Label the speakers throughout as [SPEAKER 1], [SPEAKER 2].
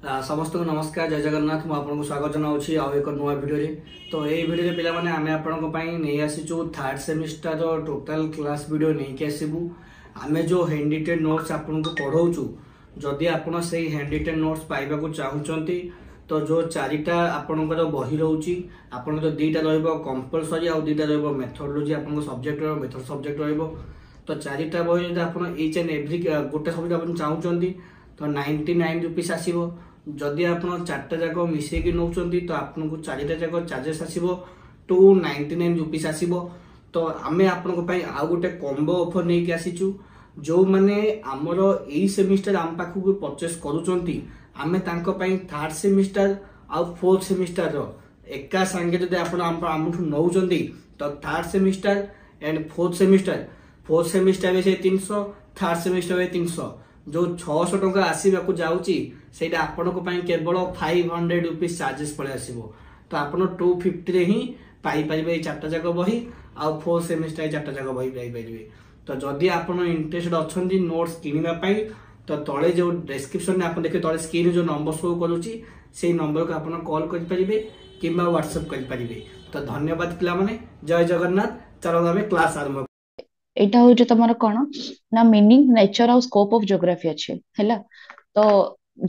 [SPEAKER 1] समस्त को नमस्कार जय जगन्नाथ मु आपको स्वागत जनाऊँगी आउ एक नुआ भिडियो तो यही भिडियो पे पाने आम आपण आसीचु third semester total class video नहीं आसबू आम जो हैंडिटेड नोट्स आपन को पढ़ाऊँ जदि आप से हैंडिटेड नोट्स पाइबा चाहूँगी तो जो चारिटा आपंकर बही रोचे आपन जो दीटा कंपलसरी आउ दीटा मेथोडोलॉजी आपन सब्जेक्ट मेथड सब्जेक्ट तो चारिटा बही जो आप इच एंड एव्री गोटे सब्जेक्ट आप चाहूँगी तो 99 रुपीस आसो जदि आप चार्टा जाक मिसेक नौ तो आपको चारिटा जाक चार्जेस आसो 299 रुपीस आसो तो आम आपण आउ गोटे कॉम्बो ऑफर नहीं आसीचु जो मैंने आमर यही सेमिस्टर आम पाखक परचेस करुँच आम थर्ड सेमिस्टर आउ फोर्थ सेमिस्टर एका सांगे जब आप नौ तो third semester and fourth semester में से 300 थर्ड सेमिस्टर में 300 जो 600 टंका आसवाक जाऊँगी से आपण केवल 500 रुपीज चार्जेस पड़े आसो तो आप 250 ही पाइपर चार्टा जाक बही आउ फोर्थ सेमिस्टर चार्टा जाक बही पाइपर तो जदि आप इंटरेस्टेड अच्छा नोट्स किणवाई तो तले जो डिस्क्रिप्शन आप देखिए तले स्क्रीन जो नंबर शो करुच्ची से नंबर को आप कॉल करेंगे कि व्हाट्सएप करेंगे तो धन्यवाद पिलाने जय जगन्नाथ चलो आम क्लास आरंभ
[SPEAKER 2] एटा होजे तमरो कोन ना मीनिंग नेचर और स्कोप ऑफ ज्योग्राफी अच्छे हैला तो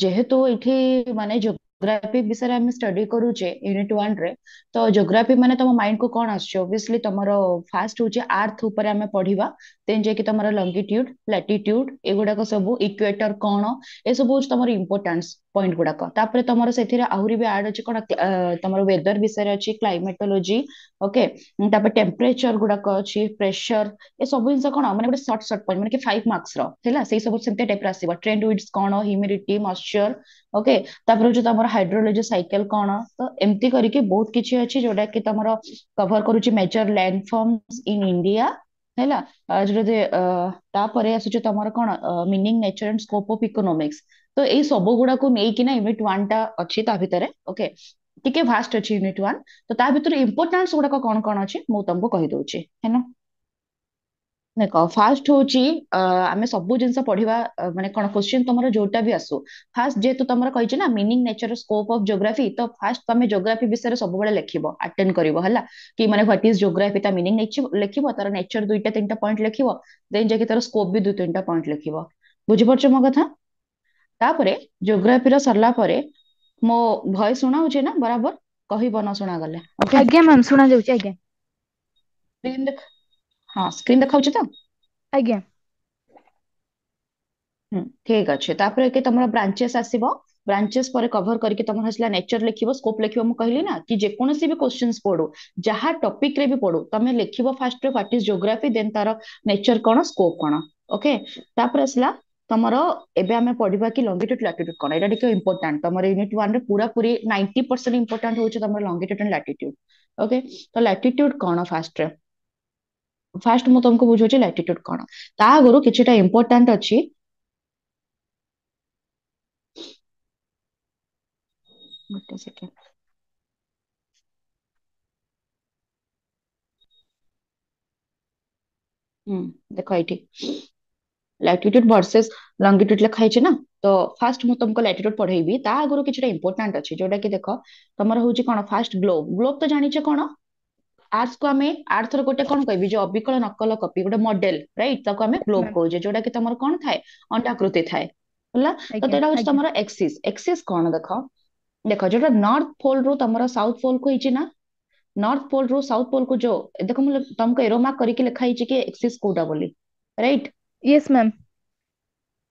[SPEAKER 2] जेहेतु एठी माने ज्योग्राफी विषय हम स्टडी करूचे यूनिट 1 रे तो ज्योग्राफी माने तम माइंड को कोन आछे ऑब्वियसली तमरो फास्ट होचे अर्थ ऊपर हम पढिबा देन जे कि तमरो लॉन्गिट्यूड लैटिट्यूड एगुडा को सब इक्वेटर कोन ए सब होच तमरो इंपोर्टेंस पॉइंट गुडा को तापर तमरो सेथिरे आहुरी भी ऐड अछि कोन तमरो वेदर विषय अछि क्लाइमेटोलॉजी ओके तापर टेम्परेचर गुडा को अछि प्रेशर ए सब जिन कौन मैंने गोटे सर्ट सर्ट पॉइंट मैंने 5 मार्क्स रा से सब सेमते टाइप आसीबो ट्रेंड विड्स कौन ह्यूमिडिटी मॉइस्चर ओके तापर जो तमरो हाइड्रोलॉजी साइकिल कौन तो एमती करके बहुत किछि अछि जोडा कि तमरो कवर करूची मेजर लैंडफॉर्म्स इन इंडिया हैला जो तापरे आसुची तमरो कौन meaning nature and scope of economics तो एई सब गुडा को नै कि ना यूनिट 1 टा अछि ता भितरे ओके टिके वास्ट अछि यूनिट 1 तो ता भितरे इंपोर्टेंस गुडा कौन कौन अछि मु तुमको कहि दोछि है ना देख फास्ट हूँ आम सब जिन पढ़ा माने कौन क्वेश्चन तुम जोटा भी आसु फास्ट जेहेतु तुम कही ना meaning nature scope of geography तो फास्ट तुम ज्योग्राफी विषय सब लिख अटेंड कर कि माने व्हाट इज ज्योग्राफी ता मीनिंग लिख तार नेचर दुईटा तीन पॉइंट लिख देन जाकि तार स्कोप भी दुई तीन पॉइंट लिख बुझीपार मो कथा तापर ज्योग्राफी सरला मो भय शुणा ना बराबर कहब न शुणा गले ओके
[SPEAKER 3] आज्ञा मैम सुना जाउची आज्ञा
[SPEAKER 2] स्क्रीन देख हाँ स्क्रीन देखा तो
[SPEAKER 3] आज्ञा
[SPEAKER 2] ठीक अच्छे तापर के तुम ब्रांचेस आसीबो ब्रांचेस पर कवर करके तुम हसला नेचर लिखिबो स्कोप लिखिबो मु कहली ना कि जे कोनोसी भी क्वेश्चंस पढो जहा टॉपिक रे भी पढो तमे लिखिबो फास्ट रे व्हाट इज ज्योग्राफी देन तार नेचर कोन स्कोप कोन ओके तापर असला तमरो एबे हमें पढिबा कि लॉन्गिट्यूड लैटिट्यूड कोन एटा देखो इंपोर्टेंट तमरो यूनिट 1 रे पूरा पूरी 90% इंपोर्टेंट होचे तमरो लॉन्गिट्यूड एंड लैटिट्यूड ओके तो लैटिट्यूड कोन फास्ट मु तुमको बुझोची लैटिट्यूड कोन ता गुरु किछटा इंपोर्टेंट अछि गोटे सेकेंड देखो ये लैटिट्यूड वर्सेस लॉन्गिट्यूड लिखाई है ना तो फास्ट मु तुमको लैटिट्यूड पढ़ेबी ता आगु किछटा इंपोर्टेंट अछि जोटा कि देखो तमर होची कोन फास्ट ग्लोब ग्लोब तो जानिचे कोन आर्थ को हमें आर्थ रो गोटे कोन कहबी जो अबिकल नकल कॉपी गोटे मॉडल राइट ताको हमें
[SPEAKER 3] यस
[SPEAKER 2] ग्लोब
[SPEAKER 3] मैम
[SPEAKER 2] कहूजे जोटा कि तमर कोन थाए अंडाकृति थाए होला तो
[SPEAKER 3] आज्ञा
[SPEAKER 2] तेरा होची
[SPEAKER 3] आज्ञा
[SPEAKER 2] तमर एक्सिस एक्सिस कोन देखो देखो जोटा नॉर्थ पोल रो तमर साउथ पोल को हिची ना नॉर्थ पोल रो साउथ पोल को जो देखो मैं तुमको एरो मार्क करके लिखा हिची कि एक्सिस कोटा बोली राइट
[SPEAKER 3] यस मैम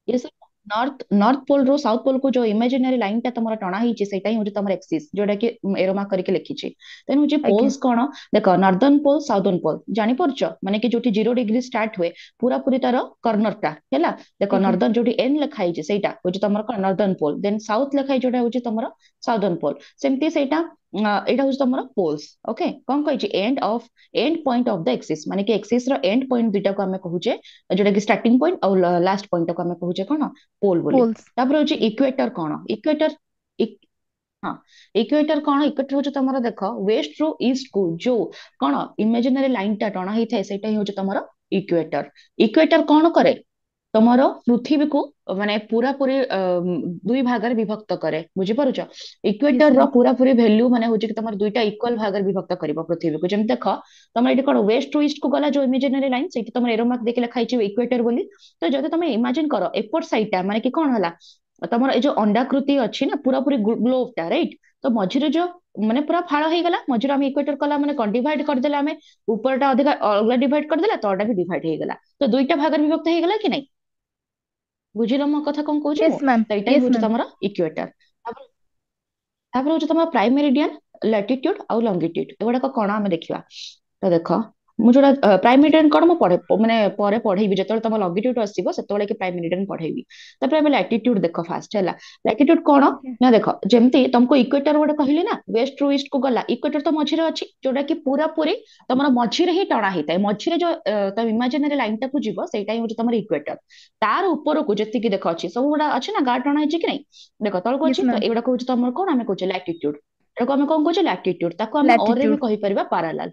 [SPEAKER 2] ये सब नॉर्थ नॉर्थ पोल रो साउथ पोल को जो इमेजिनरी लाइन टा तमरा टणा हिची सेटा ही होची तमर एक्सिस जोटा कि एरो मार्क करके लिखिची देन होची
[SPEAKER 3] आज्ञा
[SPEAKER 2] पोल्स कोन देखो नॉर्दर्न पोल साउदर्न पोल जानि परचो माने कि जोटी 0 डिग्री स्टार्ट हुए पूरा पूरी तार कॉर्नर टा हैला देखो
[SPEAKER 3] आज्ञा
[SPEAKER 2] नॉर्दर्न जोटी एन लिखा हिची सेटा होची तमर कोन नॉर्दर्न पोल देन साउथ लिखा जोटा होची तमर साउदर्न पोल सेमती सेटा एटा होची तमर पोल्स ओके कोन कहिची end point of the axis माने कि एक्सिस रो एंड पॉइंट दुटा को हमें कहूचे जोटा कि स्टार्टिंग पॉइंट और लास्ट पॉइंट को हमें कहूचे कोन पोल बोली
[SPEAKER 3] पोल्स
[SPEAKER 2] तापर होची इक्वेटर कोन इक्वेटर हाँ इक्वेटर कौन इक्वेटर हूँ तुम देख वेस्ट रू ईस्ट को जो कौन इमेजिनरी लाइन टा टणा ही थाए सेटा ही हूँ तुम इक्वेटर इक्वेटर कौन करे ତମର ପୃଥିବୀକୁ ମାନେ ପୁରା ପୁରି ଦୁଇ ଭାଗରେ ବିଭକ୍ତ କରେ ବୁଝିପାରୁଛ
[SPEAKER 3] yes
[SPEAKER 2] ଇକ୍ୱେଟର ର
[SPEAKER 3] ma'am,
[SPEAKER 2] ପୁରା ପୁରି ଭ୍ୟାଲ୍ୟୁ ମାନେ ହଉଛି କି ତମର ଦୁଇଟା ଇକ୍ୱାଲ ଭାଗରେ ବିଭକ୍ତ କରିବ ପୃଥିବୀକୁ ଯେମିତି ଦେଖ ତମର ଏଠି କଣ ୱେଷ୍ଟ ଟୁ ଇଷ୍ଟ କୁ ଗଲା ଯୋଉ ଇମାଜିନାରୀ ଲାଇନ ସେଇଠି ତମର ଏରୋ ମାର୍କ ଦେଇକି ଲେଖା ହେଇଛି ଇକ୍ୱେଟର ବୋଲି ତ ଯଦି ତମେ ଇମାଜିନ କର ଏପଟ ସାଇଡ ଟା ମାନେ କି କଣ ହେଲା ତମର ଏଇ ଯୋଉ ଅଣ୍ଡାକୃତି ଅଛି ନା ପୁରା ପୁରି ଗ୍ଲୋବ ଟା ରାଇଟ ତ ମଝିରେ ଯୋଉ ମାନେ ପୁରା ଫାଳ ହେଇଗଲା ମଝିରେ ଆମେ ଇକ୍ୱେଟର କଲା ମାନେ କଣ ଡିଭାଇଡ କରିଦେଲା ଆମେ ଉପରଟା ଅଧିକା ଅଲଗା ଡିଭାଇଡ କରିଦେଲା ତଳଟା ବି ଡିଭାଇଡ ହେଇଗଲା ତ ଦୁଇଟା ଭାଗରେ ବିଭକ୍ତ ହେଇଗଲା କି ନାଇଁ ବୁଝିଲ ମୋ କଥା କଣ କହୁଛି ମୁଁ
[SPEAKER 3] yes ma'am,
[SPEAKER 2] ତ ଏଇଟା ହିଁ
[SPEAKER 3] yes
[SPEAKER 2] ହଉଛି
[SPEAKER 3] ma'am,
[SPEAKER 2] ତମର ଇକ୍ୱେଟର ତାପରେ ତାପରେ ହଉଛି ତମର ପ୍ରାଇମ ମେରିଡିଆନ ଲାଟିଟ୍ୟୁଡ ଆଉ ଲଙ୍ଗିଟ୍ୟୁଡ ଏଗୁଡାକ କଣ ଆମେ ଦେଖିବା ତ ଦେଖ ମୁଁ ଯୋଉଟା ପ୍ରାଇମ ମେରିଡିଆନ କଣ ମୁଁ ପଢେ ମାନେ ପରେ ପଢେଇବି ଯେତେବେଳେ ତମ ଲଙ୍ଗିଟ୍ୟୁଡ ଆସିବ ସେତେବେଳେ କି ପ୍ରାଇମ ମେରିଡିଆନ ପଢେଇବି ତାପରେ ଆମେ ଲାଟିଟ୍ୟୁଡ ଦେଖ ଫାଷ୍ଟ ହେଲା ଲାଟିଟ୍ୟୁଡ କଣ
[SPEAKER 3] okay,
[SPEAKER 2] ନା ଦେଖ ଯେମିତି ତମକୁ ଇକ୍ୱେଟର ଗୋଟେ କହିଲି ନା ୱେଷ୍ଟ ରୁ ଇଷ୍ଟ କୁ ଗଲା ଇକ୍ୱେଟର ତ ମଝିରେ ଅଛି ଯୋଉଟା କି ପୁରା ପୁରି ତମର ମଝିରେ ହିଁ ଟଣା ହେଇଥାଏ ମଝିରେ ଯୋଉ ତମ ଇମାଜିନାରୀ ଲାଇନ ଟାକୁ ଯିବ ସେଇଟା ହିଁ ହଉଛି ତମର ଇକ୍ୱେଟର ତାର ଉପରକୁ ଯେତିକି ଦେଖ ଅଛି ସବୁ ଗୁଡା ଅଛି ନା ଗାର ଟଣା ହେଇଛି କି ନାଇଁ ଦେଖ ତଳକୁ
[SPEAKER 3] yes
[SPEAKER 2] ଅଛି ତ
[SPEAKER 3] ma'am,
[SPEAKER 2] ଏଗୁଡା କହୁଛି ତମର କଣ ଆମେ କହୁଛେ ଲାଟିଟ୍ୟୁଡ ଏଟାକୁ ଆମେ କଣ କହୁଛେ ଲାଟିଟ୍ୟୁଡ ତାକୁ ଆମେ ଅରେ ବି
[SPEAKER 3] latitude,
[SPEAKER 2] କହିପାରିବା ପାରାଲାଲ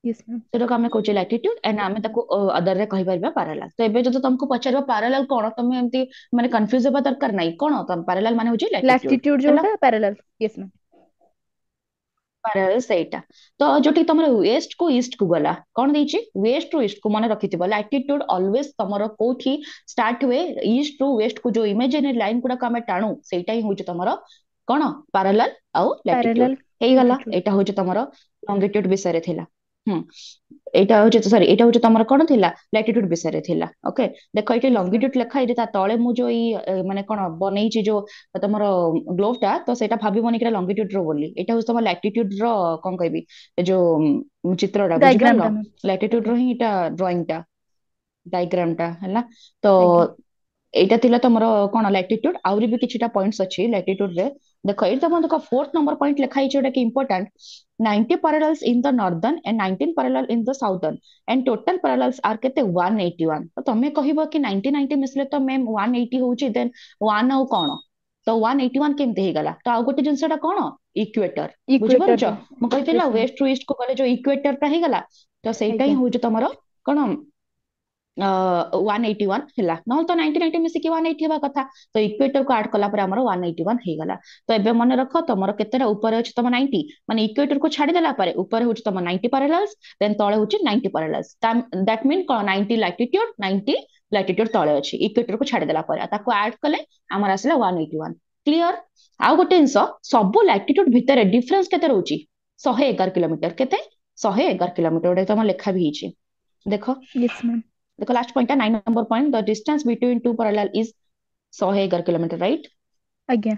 [SPEAKER 3] yes ma'am,
[SPEAKER 2] ସେଟାକୁ ଆମେ କହୁଛେ ଲାଟିଟ୍ୟୁଡ ଏଣ୍ଡ ଆମେ ତାକୁ ଅଦର ରେ କହିପାରିବା ପାରାଲାଲ ତ ଏବେ ଯଦି ତମକୁ ପଚାରିବ ପାରାଲାଲ କଣ ତମେ ଏମିତି ମାନେ କନଫ୍ୟୁଜ ହେବା ଦରକାର ନାହିଁ କଣ ପାରାଲାଲ ମାନେ ହଉଛି ଲାଟିଟ୍ୟୁଡ
[SPEAKER 3] latitude
[SPEAKER 2] ହେଲା
[SPEAKER 3] ଯୋଉଟା parallel, yes ma'am,
[SPEAKER 2] ପାରାଲାଲ ସେଇଟା ତ ଯୋଉଠି ତମର ୱେଷ୍ଟ କୁ ଇଷ୍ଟ କୁ ଗଲା କଣ ଦେଇଛି ୱେଷ୍ଟ ରୁ ଇଷ୍ଟ କୁ ମନେ ରଖିଥିବ ଲାଟିଟ୍ୟୁଡ ଅଲୱେଜ ତମର କୋଉଠି ଷ୍ଟାର୍ଟ ହୁଏ ଇଷ୍ଟ ରୁ ୱେଷ୍ଟ କୁ ଯୋଉ ଇମାଜିନାରୀ ଲାଇନ ଗୁଡାକ ଆମେ ଟାଣୁ ସେଇଟା ହିଁ ହଉଛି ତମର କଣ ପାରାଲାଲ ଆଉ ଲାଟିଟ୍ୟୁଡ
[SPEAKER 3] parallel,
[SPEAKER 2] ହେଇଗଲା
[SPEAKER 3] latitude,
[SPEAKER 2] ଏଇଟା ହଉଛି ତମର ଲଙ୍ଗିଟ୍ୟୁଡ ବିଷୟରେ ଥିଲା ହୁଁ ଏଇଟା ହଉଛି ସରି ଏଇଟା ହଉଛି ତମର କଣ ଥିଲା ଲାଟିଟ୍ୟୁଡ ବିଷୟରେ ଥିଲା ଓକେ ଦେଖ ଏଇଠି
[SPEAKER 3] yes ma'am,
[SPEAKER 2] ଲଙ୍ଗିଟ୍ୟୁଡ ଲେଖା ହେଇଛି ତା ତଳେ ମୁଁ ଯୋଉ ଏଇ ମାନେ କଣ ବନେଇଛି ଯୋଉ ତମର ଗ୍ଲୋବ ଟା ତ ସେଇଟା ଭାବିବନି କି ଲଙ୍ଗିଟ୍ୟୁଡ ର ବୋଲି ଏଇଟା ହଉଛି ତମ ଲାଟିଟ୍ୟୁଡ ର କଣ କହିବି ଏ ଯୋଉ ଚିତ୍ରଟା
[SPEAKER 3] diagram
[SPEAKER 2] ବୁଝିପାରିଲ
[SPEAKER 3] ଟା ma'am,
[SPEAKER 2] ଲାଟିଟ୍ୟୁଡ
[SPEAKER 3] ଆଜ୍ଞା,
[SPEAKER 2] ର ହିଁ ଏଇଟା ଡ୍ରଇଂ ଟା ଡାଇଗ୍ରାମ ଟା ହେଲା ତ
[SPEAKER 3] ଆଜ୍ଞା,
[SPEAKER 2] ଏଇଟା ଥିଲା ତମର କଣ ଲାଟିଟ୍ୟୁଡ ଆହୁରି ବି କିଛିଟା ପଏଣ୍ଟସ ଅଛି ଲାଟିଟ୍ୟୁଡ ରେ ଦେଖ ଏଇଟା ତମ ଦେଖ 4th ନମ୍ବର ପଏଣ୍ଟ ଲେଖା ହେଇଛି ଯୋଉଟା କି important 90 parallels in the northern and 19 parallel in the southern and total parallels are କେତେ 181 ତ ତମେ କହିବ କି 90 90 ମିଶିଲେ ତ ମ୍ୟାମ୍ 180 ହଉଛି ଦେନ୍ 1 ଆଉ କଣ ତ 181 କେମିତି ହେଇଗଲା ତ ଆଉ ଗୋଟେ ଜିନିଷଟା କଣ ଇକ୍ୱେଟର
[SPEAKER 3] equator
[SPEAKER 2] ବୁଝିପାରୁଛ
[SPEAKER 3] ଯୋଉ,
[SPEAKER 2] ମୁଁ କହିଥିଲି ନା
[SPEAKER 3] yes ma'am,
[SPEAKER 2] ୱେଷ୍ଟ ଟୁ ଇଷ୍ଟ କୁ ଗଲେ ଯୋଉ ଇକ୍ୱେଟର ଟା ହେଇଗଲା ତ ସେଇଟା ହିଁ
[SPEAKER 3] ଆଜ୍ଞା,
[SPEAKER 2] ହଉଛି ତମର କଣ 181 ହେଲା ନହେଲେ ତ 90 90 ମିଶିକି 180 ହେବା କଥା ତ ଇକ୍ୱେଟର କୁ ଆଡ କଲା ପରେ ଆମର 181 ହେଇଗଲା ତ ଏବେ ମନେ ରଖ ତମର କେତେଟା ଉପରେ ଅଛି ତମ 90 ମାନେ ଇକ୍ୱେଟର କୁ ଛାଡିଦେଲା ପରେ ଉପରେ ହଉଛି ତମ 90 parallels ଦେନ୍ ତଳେ ହଉଛି 90 parallels ଦ୍ୟାଟ ମିନ୍ କଣ 90 ଲାଟିଟ୍ୟୁଡ 90 ଲାଟିଟ୍ୟୁଡ ତଳେ ଅଛି ଇକ୍ୱେଟର କୁ ଛାଡିଦେଲା ପରେ ଆଉ ତାକୁ ଆଡ କଲେ ଆମର ଆସିଲା 181 କ୍ଲିୟର ଆଉ ଗୋଟେ ଜିନିଷ ସବୁ ଲାଟିଟ୍ୟୁଡ ଭିତରେ ଡିଫରେନ୍ସ କେତେ ରହୁଛି 111 କିଲୋମିଟର କେତେ 111 କିଲୋମିଟର ଗୋଟେ ତମ ଲେଖା ବି ହେଇଛି ଦେଖ
[SPEAKER 3] yes ma'am,
[SPEAKER 2] देखो लास्ट पॉइंट है 9 number point the distance between two parallel is 111 kilometre right
[SPEAKER 3] ଆଜ୍ଞା,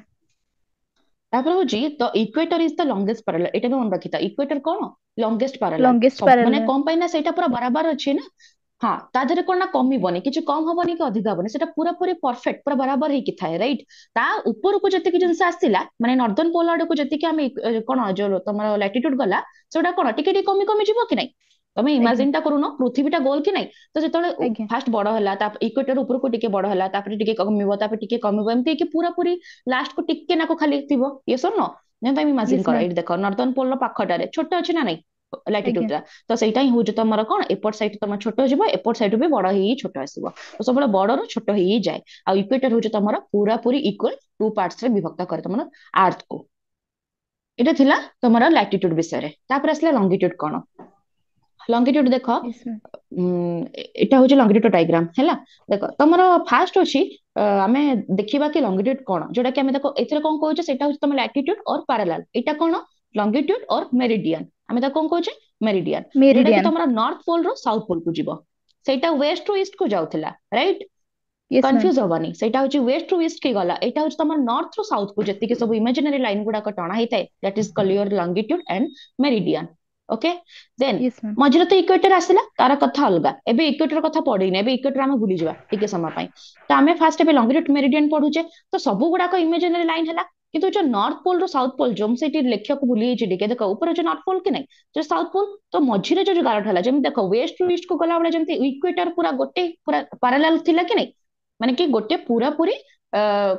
[SPEAKER 2] ତାପରେ ହଉଛି the equator is the longest parallel ଏଇଟା ବି ମନେ ରଖିଥା ଇକ୍ୱେଟର କଣ ଲଙ୍ଗେଷ୍ଟ ପାରାଲାଲ
[SPEAKER 3] longest
[SPEAKER 2] ସବୁ ମାନେ
[SPEAKER 3] parallel,
[SPEAKER 2] କଣ ପାଇଁ ନା ସେଇଟା ପୁରା ବରାବର ଅଛି ନା ହଁ ତା ଦେହରେ କଣ ନା କମିବନି କିଛି କମ ହବନି କି ଅଧିକ ହବନି ସେଟା ପୁରା ପୁରି ପରଫେକ୍ଟ ପୁରା ବରାବର ହେଇକି ଥାଏ ରାଇଟ ତା ଉପରକୁ ଯେତିକି ଜିନିଷ ଆସିଲା ମାନେ ନର୍ଦର୍ନ ପୋଲ ଆଡକୁ ଯେତିକି ଆମେ କଣ ଯୋଉ ତମର ଲାଟିଟ୍ୟୁଡ ଗଲା ସେଟା କଣ ଟିକେ ଟିକେ କମି କମି ଯିବ କି ନାଇଁ ତମେ
[SPEAKER 3] ଆଜ୍ଞା,
[SPEAKER 2] ଇମାଜିନ ଟା କରୁନ ପୃଥିବୀଟା ଗୋଲ କି ନାଇଁ ତ ଯେତେବେଳେ
[SPEAKER 3] ଆଜ୍ଞା,
[SPEAKER 2] ଫାଷ୍ଟ ବଡ ହେଲା ତାପରେ ଇକ୍ୱେଟର ଉପରକୁ ଟିକେ ବଡ ହେଲା ତାପରେ ଟିକେ କମିବ ତାପରେ ଟିକେ କମିବ ଏମିତି ହେଇକି ପୁରା ପୁରି ଲାଷ୍ଟ କୁ ଟିକେ ନାକୁ ଖାଲି ଥିବ ଇଏ ଶୁଣ ଯେମିତି ତମେ ଇମାଜିନ
[SPEAKER 3] yes
[SPEAKER 2] କର
[SPEAKER 3] ma'am,
[SPEAKER 2] ଏଇଠି ଦେଖ ନର୍ଦର୍ନ ପୋଲ ର ପାଖଟାରେ ଛୋଟ ଅଛି ନା ନାଇଁ ଲାଟିଟ୍ୟୁଡ
[SPEAKER 3] ଆଜ୍ଞା,
[SPEAKER 2] ଟା ତ ସେଇଟା ହିଁ ହଉଛି ତମର କଣ ଏପଟ ସାଇଡ ତମର ଛୋଟ ଯିବ ଏପଟ ସାଇଡ ବି ବଡ ହେଇ ଛୋଟ ଆସିବ ତ ସବୁବେଳେ ବଡରୁ ଛୋଟ ହେଇ ଯାଏ ଆଉ ଇକ୍ୱେଟର ହଉଛି ତମର ପୁରା ପୁରି ଇକ୍ୱାଲ ଟୁ ପାର୍ଟସ ରେ ବିଭକ୍ତ କରେ ତମର ଆର୍ଥ କୁ ଏଇଟା ଥିଲା ତମର ଲାଟିଟ୍ୟୁଡ ବିଷୟରେ ତାପରେ ଆସିଲା ଲଙ୍ଗିଟ୍ୟୁଡ କଣ ଲଙ୍ଗିଟ୍ୟୁଡ ଦେଖ
[SPEAKER 3] yes ma'am,
[SPEAKER 2] ଏଇଟା ହଉଛି ଲଙ୍ଗିଟ୍ୟୁଡ ଡାଇଗ୍ରାମ ହେଲା ଦେଖ ତମର ଫାଷ୍ଟ ଅଛି ଆମେ ଦେଖିବା କି ଲଙ୍ଗିଟ୍ୟୁଡ କଣ ଯୋଉଟା କି ଆମେ ଦେଖ ଏଥିରେ କଣ କହୁଛେ ସେଇଟା ହଉଛି ତମ ଲାଟିଟ୍ୟୁଡ ଅର ପାରାଲାଲ ଏଇଟା କଣ ଲଙ୍ଗିଟ୍ୟୁଡ ଅର ମେରିଡିଆନ ଆମେ ତାକୁ କଣ କହୁଛେ ମେରିଡିଆନ ଯୋଉଟା କି
[SPEAKER 3] meridian,
[SPEAKER 2] ତମର ନର୍ଥ ପୋଲ ରୁ ସାଉଥ ପୋଲ କୁ ଯିବ ସେଇଟା ୱେଷ୍ଟ ଟୁ ଇଷ୍ଟ କୁ ଯାଉଥିଲା ରାଇଟ
[SPEAKER 3] yes ma'am,
[SPEAKER 2] କନଫ୍ୟୁଜ ହବନି ସେଇଟା ହଉଛି ୱେଷ୍ଟ ରୁ ଇଷ୍ଟ କି ଗଲା ଏଇଟା ହଉଛି ତମର ନର୍ଥ ରୁ ସାଉଥ କୁ ଯେତିକି ସବୁ ଇମାଜିନାରୀ ଲାଇନ ଗୁଡାକ ଟଣା ହେଇଥାଏ that is called your longitude and meridian okay then
[SPEAKER 3] yes ma'am,
[SPEAKER 2] ମଝିରେ ତ ଇକ୍ୱେଟର ଆସିଲା ତାର କଥା ଅଲଗା ଏବେ ଇକ୍ୱେଟର କଥା ପଢିନି ଏବେ ଇକ୍ୱେଟର ଆମେ ଭୁଲିଯିବା ଟିକେ ସମୟ ପାଇଁ ତ ଆମେ ଫାଷ୍ଟ ଏବେ ଲଙ୍ଗିଟ୍ୟୁଡ ମେରିଡିଆନ ପଢୁଛେ ତ ସବୁ ଗୁଡାକ ଇମାଜିନାରୀ ଲାଇନ ହେଲା କିନ୍ତୁ ଯୋଉ ନର୍ଥ ପୋଲ ରୁ ସାଉଥ ପୋଲ ଯୋଉ ମୁଁ ସେଇଠି ଲେଖିବାକୁ ଭୁଲି ଯାଇଛି ଟିକେ ଦେଖ ଉପରେ ଯୋଉ ନର୍ଥ ପୋଲ କି ନାଇଁ ଯୋଉ ସାଉଥ ପୋଲ ତ ମଝିରେ ଯୋଉ ଗାରଟା ହେଲା ଯେମିତି ଦେଖ ୱେଷ୍ଟ ଟୁ ଇଷ୍ଟ କୁ ଗଲାବେଳେ ଯେମିତି ଇକ୍ୱେଟର ପୁରା ଗୋଟେ ପୁରା ପାରାଲାଲ ଥିଲା କି ନାଇଁ ମାନେ କି ଗୋଟେ ପୁରା ପୁରି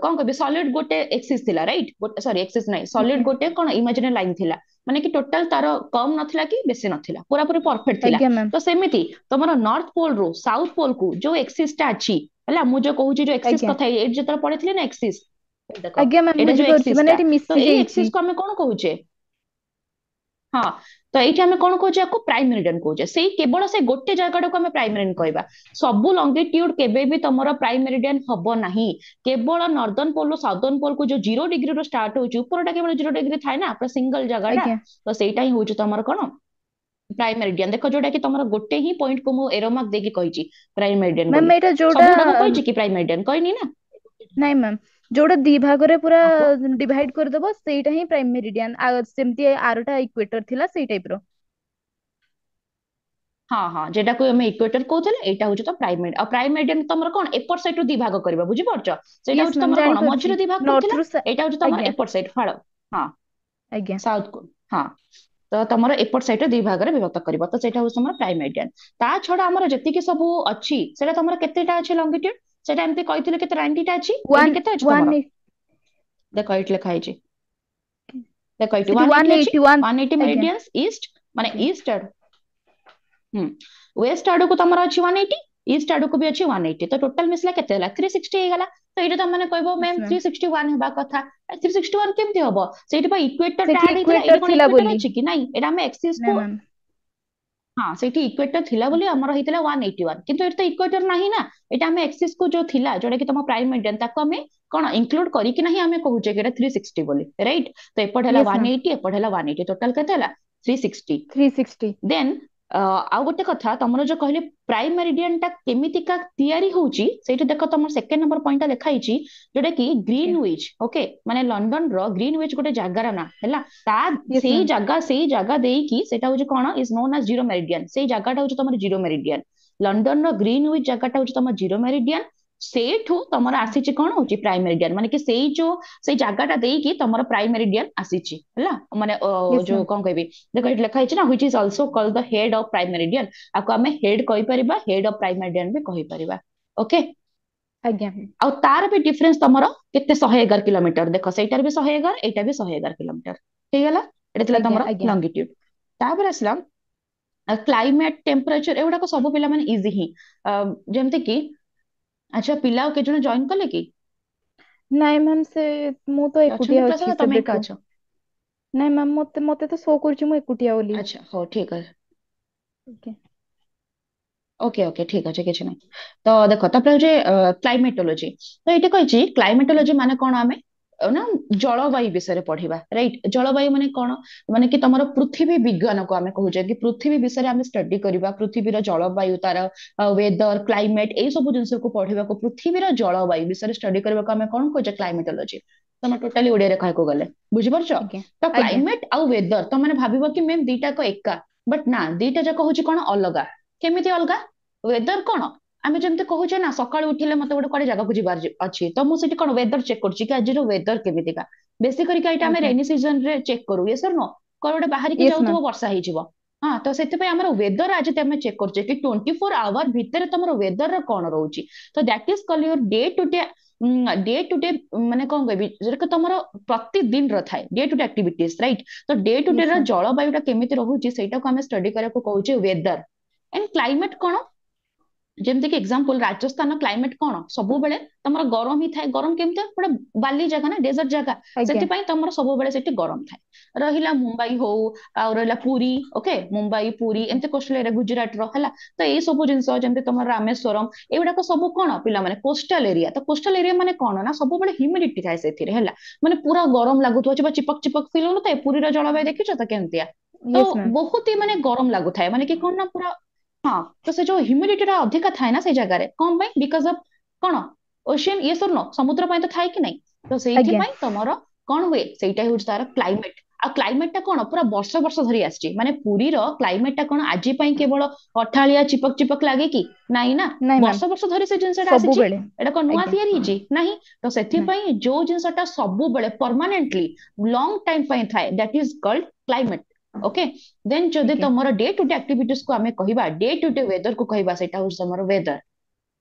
[SPEAKER 2] କଣ କହିବି ସଲିଡ ଗୋଟେ ଏକ୍ସିସ ଥିଲା ରାଇଟ ଗୋଟେ ସରି ଏକ୍ସିସ ନାହିଁ ସଲିଡ
[SPEAKER 3] ଆଜ୍ଞା,
[SPEAKER 2] ଗୋଟେ କଣ ଇମାଜିନାରୀ ଲାଇନ ଥିଲା ମାନେ କି ଟୋଟାଲ ତାର କम ନଥିଲା କି ବେଶୀ ନଥିଲା, ପୁରା ପୁରି परफेक्ट थिला।
[SPEAKER 3] ଆଜ୍ଞା ମ୍ୟାମ୍
[SPEAKER 2] तो सेमिति तमरो नॉर्थ पोल रो साउथ पोल को जो एक्सिस टा अछि हला मु जो कहू जो एक्सिस
[SPEAKER 3] ଆଜ୍ଞା
[SPEAKER 2] कथा ए जतरा पढिथिले ना एक्सिस देखो
[SPEAKER 3] ଆଜ୍ଞା ମ୍ୟାମ୍
[SPEAKER 2] एटा जो
[SPEAKER 3] ବୁଝିପାରୁଛି
[SPEAKER 2] एक्सिस
[SPEAKER 3] ମାନେ
[SPEAKER 2] टा
[SPEAKER 3] ଏଠି
[SPEAKER 2] तो
[SPEAKER 3] ମିଶି
[SPEAKER 2] एई
[SPEAKER 3] ଯାଇଛି।
[SPEAKER 2] एक्सिस को हमें कोन कहूचे हाँ तो एठी हमें कोन कहूचे याको प्राइम मेरिडियन कहूचे सेई केवल से गोटे जगह को हमें प्राइम मेरिडियन कहबा सबु लॉन्गिट्यूड केबे भी तमरो प्राइम मेरिडियन हबो नाही केवल नॉर्दर्न पोल साउदर्न पोल को जो 0 डिग्री रो स्टार्ट होची ऊपरटा केवल 0 डिग्री थाए ना पूरा सिंगल जगहटा
[SPEAKER 3] ଆଜ୍ଞା
[SPEAKER 2] तो सेटा ही होची तमरो कोन प्राइम मेरिडियन देखो जोटा कि तमरो गोटे ही पॉइंट को मु एरो मार्क देकी कहिची प्राइम मेरिडियन
[SPEAKER 3] ମ୍ୟାମ୍
[SPEAKER 2] बोली
[SPEAKER 3] ଏଇଟା ଯୋଉଟା
[SPEAKER 2] सबुटा को कहिची कि प्राइम मेरिडियन कहनी ना
[SPEAKER 3] ନାଇଁ ମ୍ୟାମ୍ ଯୋଉଟା ଦି ଭାଗରେ ପୁରା
[SPEAKER 2] हाँ कुह
[SPEAKER 3] ଡିଭାଇଡ କରିଦବ ସେଇଟା ହିଁ ପ୍ରାଇମ ମେରିଡିଆନ ଆଉ ସେମିତି ଆରଟା ଇକ୍ୱେଟର ଥିଲା ସେଇ ଟାଇପ ର।
[SPEAKER 2] हाँ हाँ जेटा को हमें इक्वेटर कहउथले एटा होची तो प्राइम मेरिडियन और प्राइम मेरिडियन तमरो कोन एपर साइड रो दी भाग करबा बुझी परछ सेटा
[SPEAKER 3] ୟେସ୍
[SPEAKER 2] होची
[SPEAKER 3] ମ୍ୟାମ୍
[SPEAKER 2] तमरो कोन
[SPEAKER 3] ଜାଣିପାରୁଛି
[SPEAKER 2] मझिरो दी भाग
[SPEAKER 3] ନର୍ଥ
[SPEAKER 2] करथिला
[SPEAKER 3] ରୁ
[SPEAKER 2] एटा होची तमरो
[SPEAKER 3] ଆଜ୍ଞା
[SPEAKER 2] एपर साइड फाळ हाँ
[SPEAKER 3] ଆଜ୍ଞା
[SPEAKER 2] साउथ को हाँ तो तमरो एपर साइड रो दी भाग रे विभक्त करबा तो सेटा होची तमरो प्राइम मेरिडियन ता छडा हमर जति कि सब अछि सेटा तमरो केतेटा अछि लॉन्गिट्यूड सेटा एमती कहिथिले केते 90 टा अछि एठी
[SPEAKER 3] वन
[SPEAKER 2] केते अछि
[SPEAKER 3] वन
[SPEAKER 2] तमरो देखो एठी लिखा ହେଇଛି देखो एठी
[SPEAKER 3] ସେଠି
[SPEAKER 2] 180
[SPEAKER 3] वन
[SPEAKER 2] अछि
[SPEAKER 3] एटी वन
[SPEAKER 2] 180
[SPEAKER 3] ଆଜ୍ଞା
[SPEAKER 2] मेरिडियंस ईस्ट माने
[SPEAKER 3] ଆଜ୍ଞା
[SPEAKER 2] ईस्ट वेस्ट आड़ू को तमर अच्छी 180 ईस्ट आड़ू को भी अच्छी 180 तो टोटल मिसला केते होला 360 हे गला तो एटा त माने कहबो
[SPEAKER 3] ୟେସ୍
[SPEAKER 2] मैम
[SPEAKER 3] ମ୍ୟାମ୍
[SPEAKER 2] 361 हेबा कथा 361 केमती हबो सेठी बा इक्वेटर टा
[SPEAKER 3] ସେଠି
[SPEAKER 2] ऐड हेतिला
[SPEAKER 3] ଇକ୍ୱେଟର
[SPEAKER 2] एठी कोन
[SPEAKER 3] ଥିଲା
[SPEAKER 2] इक्वेटर
[SPEAKER 3] ବୋଲି
[SPEAKER 2] अछि कि नाही एटा हम एक्सिस
[SPEAKER 3] ନା
[SPEAKER 2] को
[SPEAKER 3] ମ୍ୟାମ୍
[SPEAKER 2] हाँ सेठी इक्वेटर थिला बोली हमर हितला 181 किंतु एटा इक्वेटर नाही ना एटा हम एक्सिस को जो थिला जोडा कि तम प्राइम मेरिडियन ताको हमें कोन इंक्लूड करी कि नाही हमें कहूचे कि एटा 360 बोली राइट तो एपट हला
[SPEAKER 3] ୟେସ୍ ମ୍ୟାମ୍
[SPEAKER 2] 180 एपट हला 180 टोटल केते हला 360
[SPEAKER 3] 360
[SPEAKER 2] देन ଆଉ ଗୋଟେ କଥା ତମର ଯୋଉ କହିଲେ ପ୍ରାଇମ ମେରିଡିଆନ ଟା କେମିତିକା ତିଆରି ହଉଛି ସେଇଠି ଦେଖ ତମର ସେକେଣ୍ଡ ନମ୍ବର ପଏଣ୍ଟ ଟା ଲେଖା ହେଇଛି ଯୋଉଟା କି ଗ୍ରୀନ
[SPEAKER 3] ଆଜ୍ଞା
[SPEAKER 2] ୱିଚ୍ ଓକେ ମାନେ ଲଣ୍ଡନ ର ଗ୍ରୀନ ୱିଚ୍ ଗୋଟେ ଜାଗାର ନା ହେଲା ତା
[SPEAKER 3] ୟେସ୍ ମ୍ୟାମ୍
[SPEAKER 2] ସେଇ ଜାଗା ଦେଇକି ସେଟା ହଉଛି କଣ ଇଜ ନୋନ୍ ଆଜ ଜିରୋ ମେରିଡିଆନ ସେଇ ଜାଗାଟା ହଉଛି ତମର ଜିରୋ ମେରିଡିଆନ ଲଣ୍ଡନ ର ଗ୍ରୀନ ୱିଚ୍ ଜାଗାଟା ହଉଛି ତମର ଜିରୋ ମେରିଡିଆନ ସେଇଠୁ ତମର ଆସିଛି କଣ ହଉଛି ପ୍ରାଇମ ମେରିଡିଆନ ମାନେ କି ସେଇ ଜାଗାଟା ଦେଇକି ତମର ପ୍ରାଇମ ମେରିଡିଆନ ଆସିଛି ହେଲା ମାନେ
[SPEAKER 3] ୟେସ୍
[SPEAKER 2] ଯୋଉ
[SPEAKER 3] ମ୍ୟାମ୍
[SPEAKER 2] କଣ କହିବି ଦେଖ ଏଠି ଲେଖା ହେଇଛି ନା which is also called the head of prime meridian ଆକୁ ଆମେ head କହିପାରିବା head of prime meridian ବି କହିପାରିବା ଓକେ
[SPEAKER 3] ଆଜ୍ଞା
[SPEAKER 2] ଆଉ ତାର ବି ଡିଫରେନ୍ସ ତମର କେତେ 111 କିଲୋମିଟର ଦେଖ ସେଇଟାର ବି 111 ଏଇଟା ବି 111 କିଲୋମିଟର ହେଇଗଲା ଏଟା ଥିଲା
[SPEAKER 3] ଆଜ୍ଞା
[SPEAKER 2] ତମର
[SPEAKER 3] ଆଜ୍ଞା
[SPEAKER 2] ଲଙ୍ଗିଟ୍ୟୁଡ ତାପରେ ଆସିଲା କ୍ଲାଇମେଟ ଟେମ୍ପରେଚର ଏଗୁଡାକ ସବୁ ପିଲା ମାନେ ଇଜି ହିଁ ଯେମିତି କି ଆଚ୍ଛା ପିଲା ଆଉ କେତେ ଜଣ ଜଏନ କଲେ କି
[SPEAKER 3] ନାଇଁ ମ୍ୟାମ୍ ସେ ମୁଁ ତ
[SPEAKER 2] ଅଛନ୍ତି
[SPEAKER 3] ଏକୁଟିଆ
[SPEAKER 2] କ୍ଲାସ
[SPEAKER 3] ଅଛି
[SPEAKER 2] ତମେ ଏକା
[SPEAKER 3] ସେବେଠୁ
[SPEAKER 2] ଅଛ
[SPEAKER 3] ନାଇଁ ମ୍ୟାମ୍ ମତେ ମତେ ତ ଶୋ କରୁଛି ମୁଁ ଏକୁଟିଆ ବୋଲି
[SPEAKER 2] ଆଚ୍ଛା ହଉ ଠିକ ଅଛି
[SPEAKER 3] ଆଜ୍ଞା
[SPEAKER 2] ओके ओके ठीक अच्छे किसी नहीं तो देखो तापर जे क्लाइमेटोलॉजी तो ये कही क्लाइमेटोलॉजी माने कौन आमे ना जलवायु विषय पढ़िबा राइट जलवायु माने कौन माने कि तमरो पृथ्वी विज्ञान को आमे कहूजे कि पृथ्वी विषय आमे स्टडी करबा पृथ्वीर जलवायु तार वेदर क्लाइमेट ए सब जिंस को पढ़िबा को पृथ्वीर जलवायु विषय स्टडी करबा को आमे कौन कहूजे क्लाइमेटोलॉजी तम टोटाली ओडिया रे कहको गले बुझि परछो
[SPEAKER 3] ଆଜ୍ଞା
[SPEAKER 2] तो
[SPEAKER 3] ଆଜ୍ଞା
[SPEAKER 2] क्लाइमेट आ वेदर तो माने भाबिबो कि मैम दीटा को एका बट ना दीटा जाक होची कौन अलगा केमिति अलगा वेदर कौन आमे जेमते कहूचे ना सकाळु उठिले मते गोटे कुआडे जागाକୁ ଯିବାର ଅଛି ତ ମୁଁ ସେଠି କଣ वेदर चेक କରୁଛି कि ଆଜିର वेदर କେମିତିକା ବେଶୀ କରିକି ଏଇଟା ଆମେ
[SPEAKER 3] ଆଜ୍ଞା
[SPEAKER 2] ରେନି ସିଜନ ରେ ଚେक କରୁ yes or no କୁଆଡେ ଗୋଟେ ବାହାରିକି
[SPEAKER 3] ୟେସ୍
[SPEAKER 2] ଯାଉଥିବ
[SPEAKER 3] ମ୍ୟାମ୍
[SPEAKER 2] ବର୍ଷା ହେଇଯିବ ହଁ ତ ସେଥିପାଇଁ ଆମର वेदर ଆଜି ଆମେ ଚେକ୍ କରୁଛେ କି 24 ଆୱାର ଭିତରେ ତମର वेदर ର କଣ ରହୁଛି ତ that is call your day to day ମାନେ କଣ କହିବି ଯେଟା ତମର ପ୍ରତିଦିନ ର ଥାଏ day to day activities right ତ ଡେ ଟୁ ଡେ
[SPEAKER 3] ୟେସ୍
[SPEAKER 2] ର
[SPEAKER 3] ମ୍ୟାମ୍
[SPEAKER 2] ଜଳବାୟୁ ଟା କେମିତି ରହୁଛି ସେଇଟାକୁ ଆମେ ଷ୍ଟଡି କରିବାକୁ କହୁଛେ वेदर एंड क्लाइमेट कौन ଯେମିତି କି ଏକ୍ସାମ୍ପଲ ରାଜସ୍ଥାନ କ୍ଲାଇମେଟ କଣ ସବୁବେଳେ ତମର ଗରମ ହିଁ ଥାଏ ଗରମ କେମିତି ଗୋଟେ ବାଲି ଜାଗା ନା ଡେଜର୍ଟ ଜାଗା
[SPEAKER 3] ଆଜ୍ଞା
[SPEAKER 2] ସେଥିପାଇଁ ତମର ସବୁବେଳେ ସେଠି ଗରମ ଥାଏ ରହିଲା ମୁମ୍ବାଇ ହଉ ଆଉ ରହିଲା ପୁରୀ ଓକେ ମୁମ୍ବାଇ ପୁରୀ
[SPEAKER 3] ଆଜ୍ଞା
[SPEAKER 2] ଏମିତି କୋଷ୍ଟାଲ ଏରିଆ ଗୁଜୁରାଟ ର ହେଲା ତ ଏଇ ସବୁ ଜିନିଷ ଯେମିତି ତମର ରାମେଶ୍ୱରମ ଏଗୁଡାକ ସବୁ କଣ ପିଲାମାନେ କୋଷ୍ଟାଲ ଏରିଆ ତ କୋଷ୍ଟାଲ ଏରିଆ ମାନେ କଣ ନା ସବୁବେଳେ ହ୍ୟୁମିଡିଟି ଥାଏ ସେଥିରେ ହେଲା ମାନେ ପୁରା ଗରମ ଲାଗୁଥିବ ବା ଚିପକ ଚିପକ ଫିଲ୍ ହଉନଥାଏ ପୁରୀର ଜଳବାୟୁ ଦେଖିଛ ତ କେମିତିଆ ତ
[SPEAKER 3] ୟେସ୍ ମ୍ୟାମ୍
[SPEAKER 2] ବହୁତ ହି ମାନେ ଗରମ ଲାଗୁଥାଏ ମାନେ କି କଣ ନା ପୁରା ହଁ ତ ସେ ଯୋଉ ହ୍ୟୁମିଡିଟି ଟା ଅଧିକା ଥାଏ ନା ସେଇ ଜାଗାରେ କଣ ପାଇଁ ବିକଜ ଅଫ କଣ ଓସିଆନ ଇଏ ସର ସମୁଦ୍ର ପାଇଁ ତ ଥାଏ କି ନାଇଁ ତ
[SPEAKER 3] ଆଜ୍ଞା
[SPEAKER 2] ସେଇଥିପାଇଁ ତମର କଣ ହୁଏ ସେଇଟା ହଉଛି ତାର କ୍ଲାଇମେଟ ଆଉ କ୍ଲାଇମେଟ ଟା କଣ ପୁରା ବର୍ଷ ବର୍ଷ ଧରି ଆସିଛି ମାନେ ପୁରୀର କ୍ଲାଇମେଟ ଟା କଣ ଆଜି ପାଇଁ କେବଳ ଅଠାଳିଆ ଚିପକ ଚିପକ ଲାଗେ କି ନାଇଁ ନା
[SPEAKER 3] ନାଇଁ ମ୍ୟାମ୍
[SPEAKER 2] ବର୍ଷ ବର୍ଷ ଧରି ସେ ଜିନିଷଟା ଆସିଛି
[SPEAKER 3] ସବୁବେଳେ
[SPEAKER 2] ଏଟା କଣ ନୂଆ
[SPEAKER 3] ଆଜ୍ଞା
[SPEAKER 2] ତିଆରି ହେଇଛି ନାହିଁ ତ
[SPEAKER 3] ନାଇଁ
[SPEAKER 2] ସେଥିପାଇଁ ଯୋଉ ଜିନିଷଟା ସବୁବେଳେ ପରମାନେଣ୍ଟଲି ଲଙ୍ଗ ଟାଇମ ପାଇଁ ଥାଏ that is called climate okay then ଯଦି
[SPEAKER 3] ଆଜ୍ଞା
[SPEAKER 2] ତମର ଡେ ଟୁ ଡେ ଆକ୍ଟିଭିଟିज को ଆମେ କହିବା ଡେ ଟୁ ଡେ वेदर को କହିବା ସେଇଟା ହଉଛି ତମର वेदर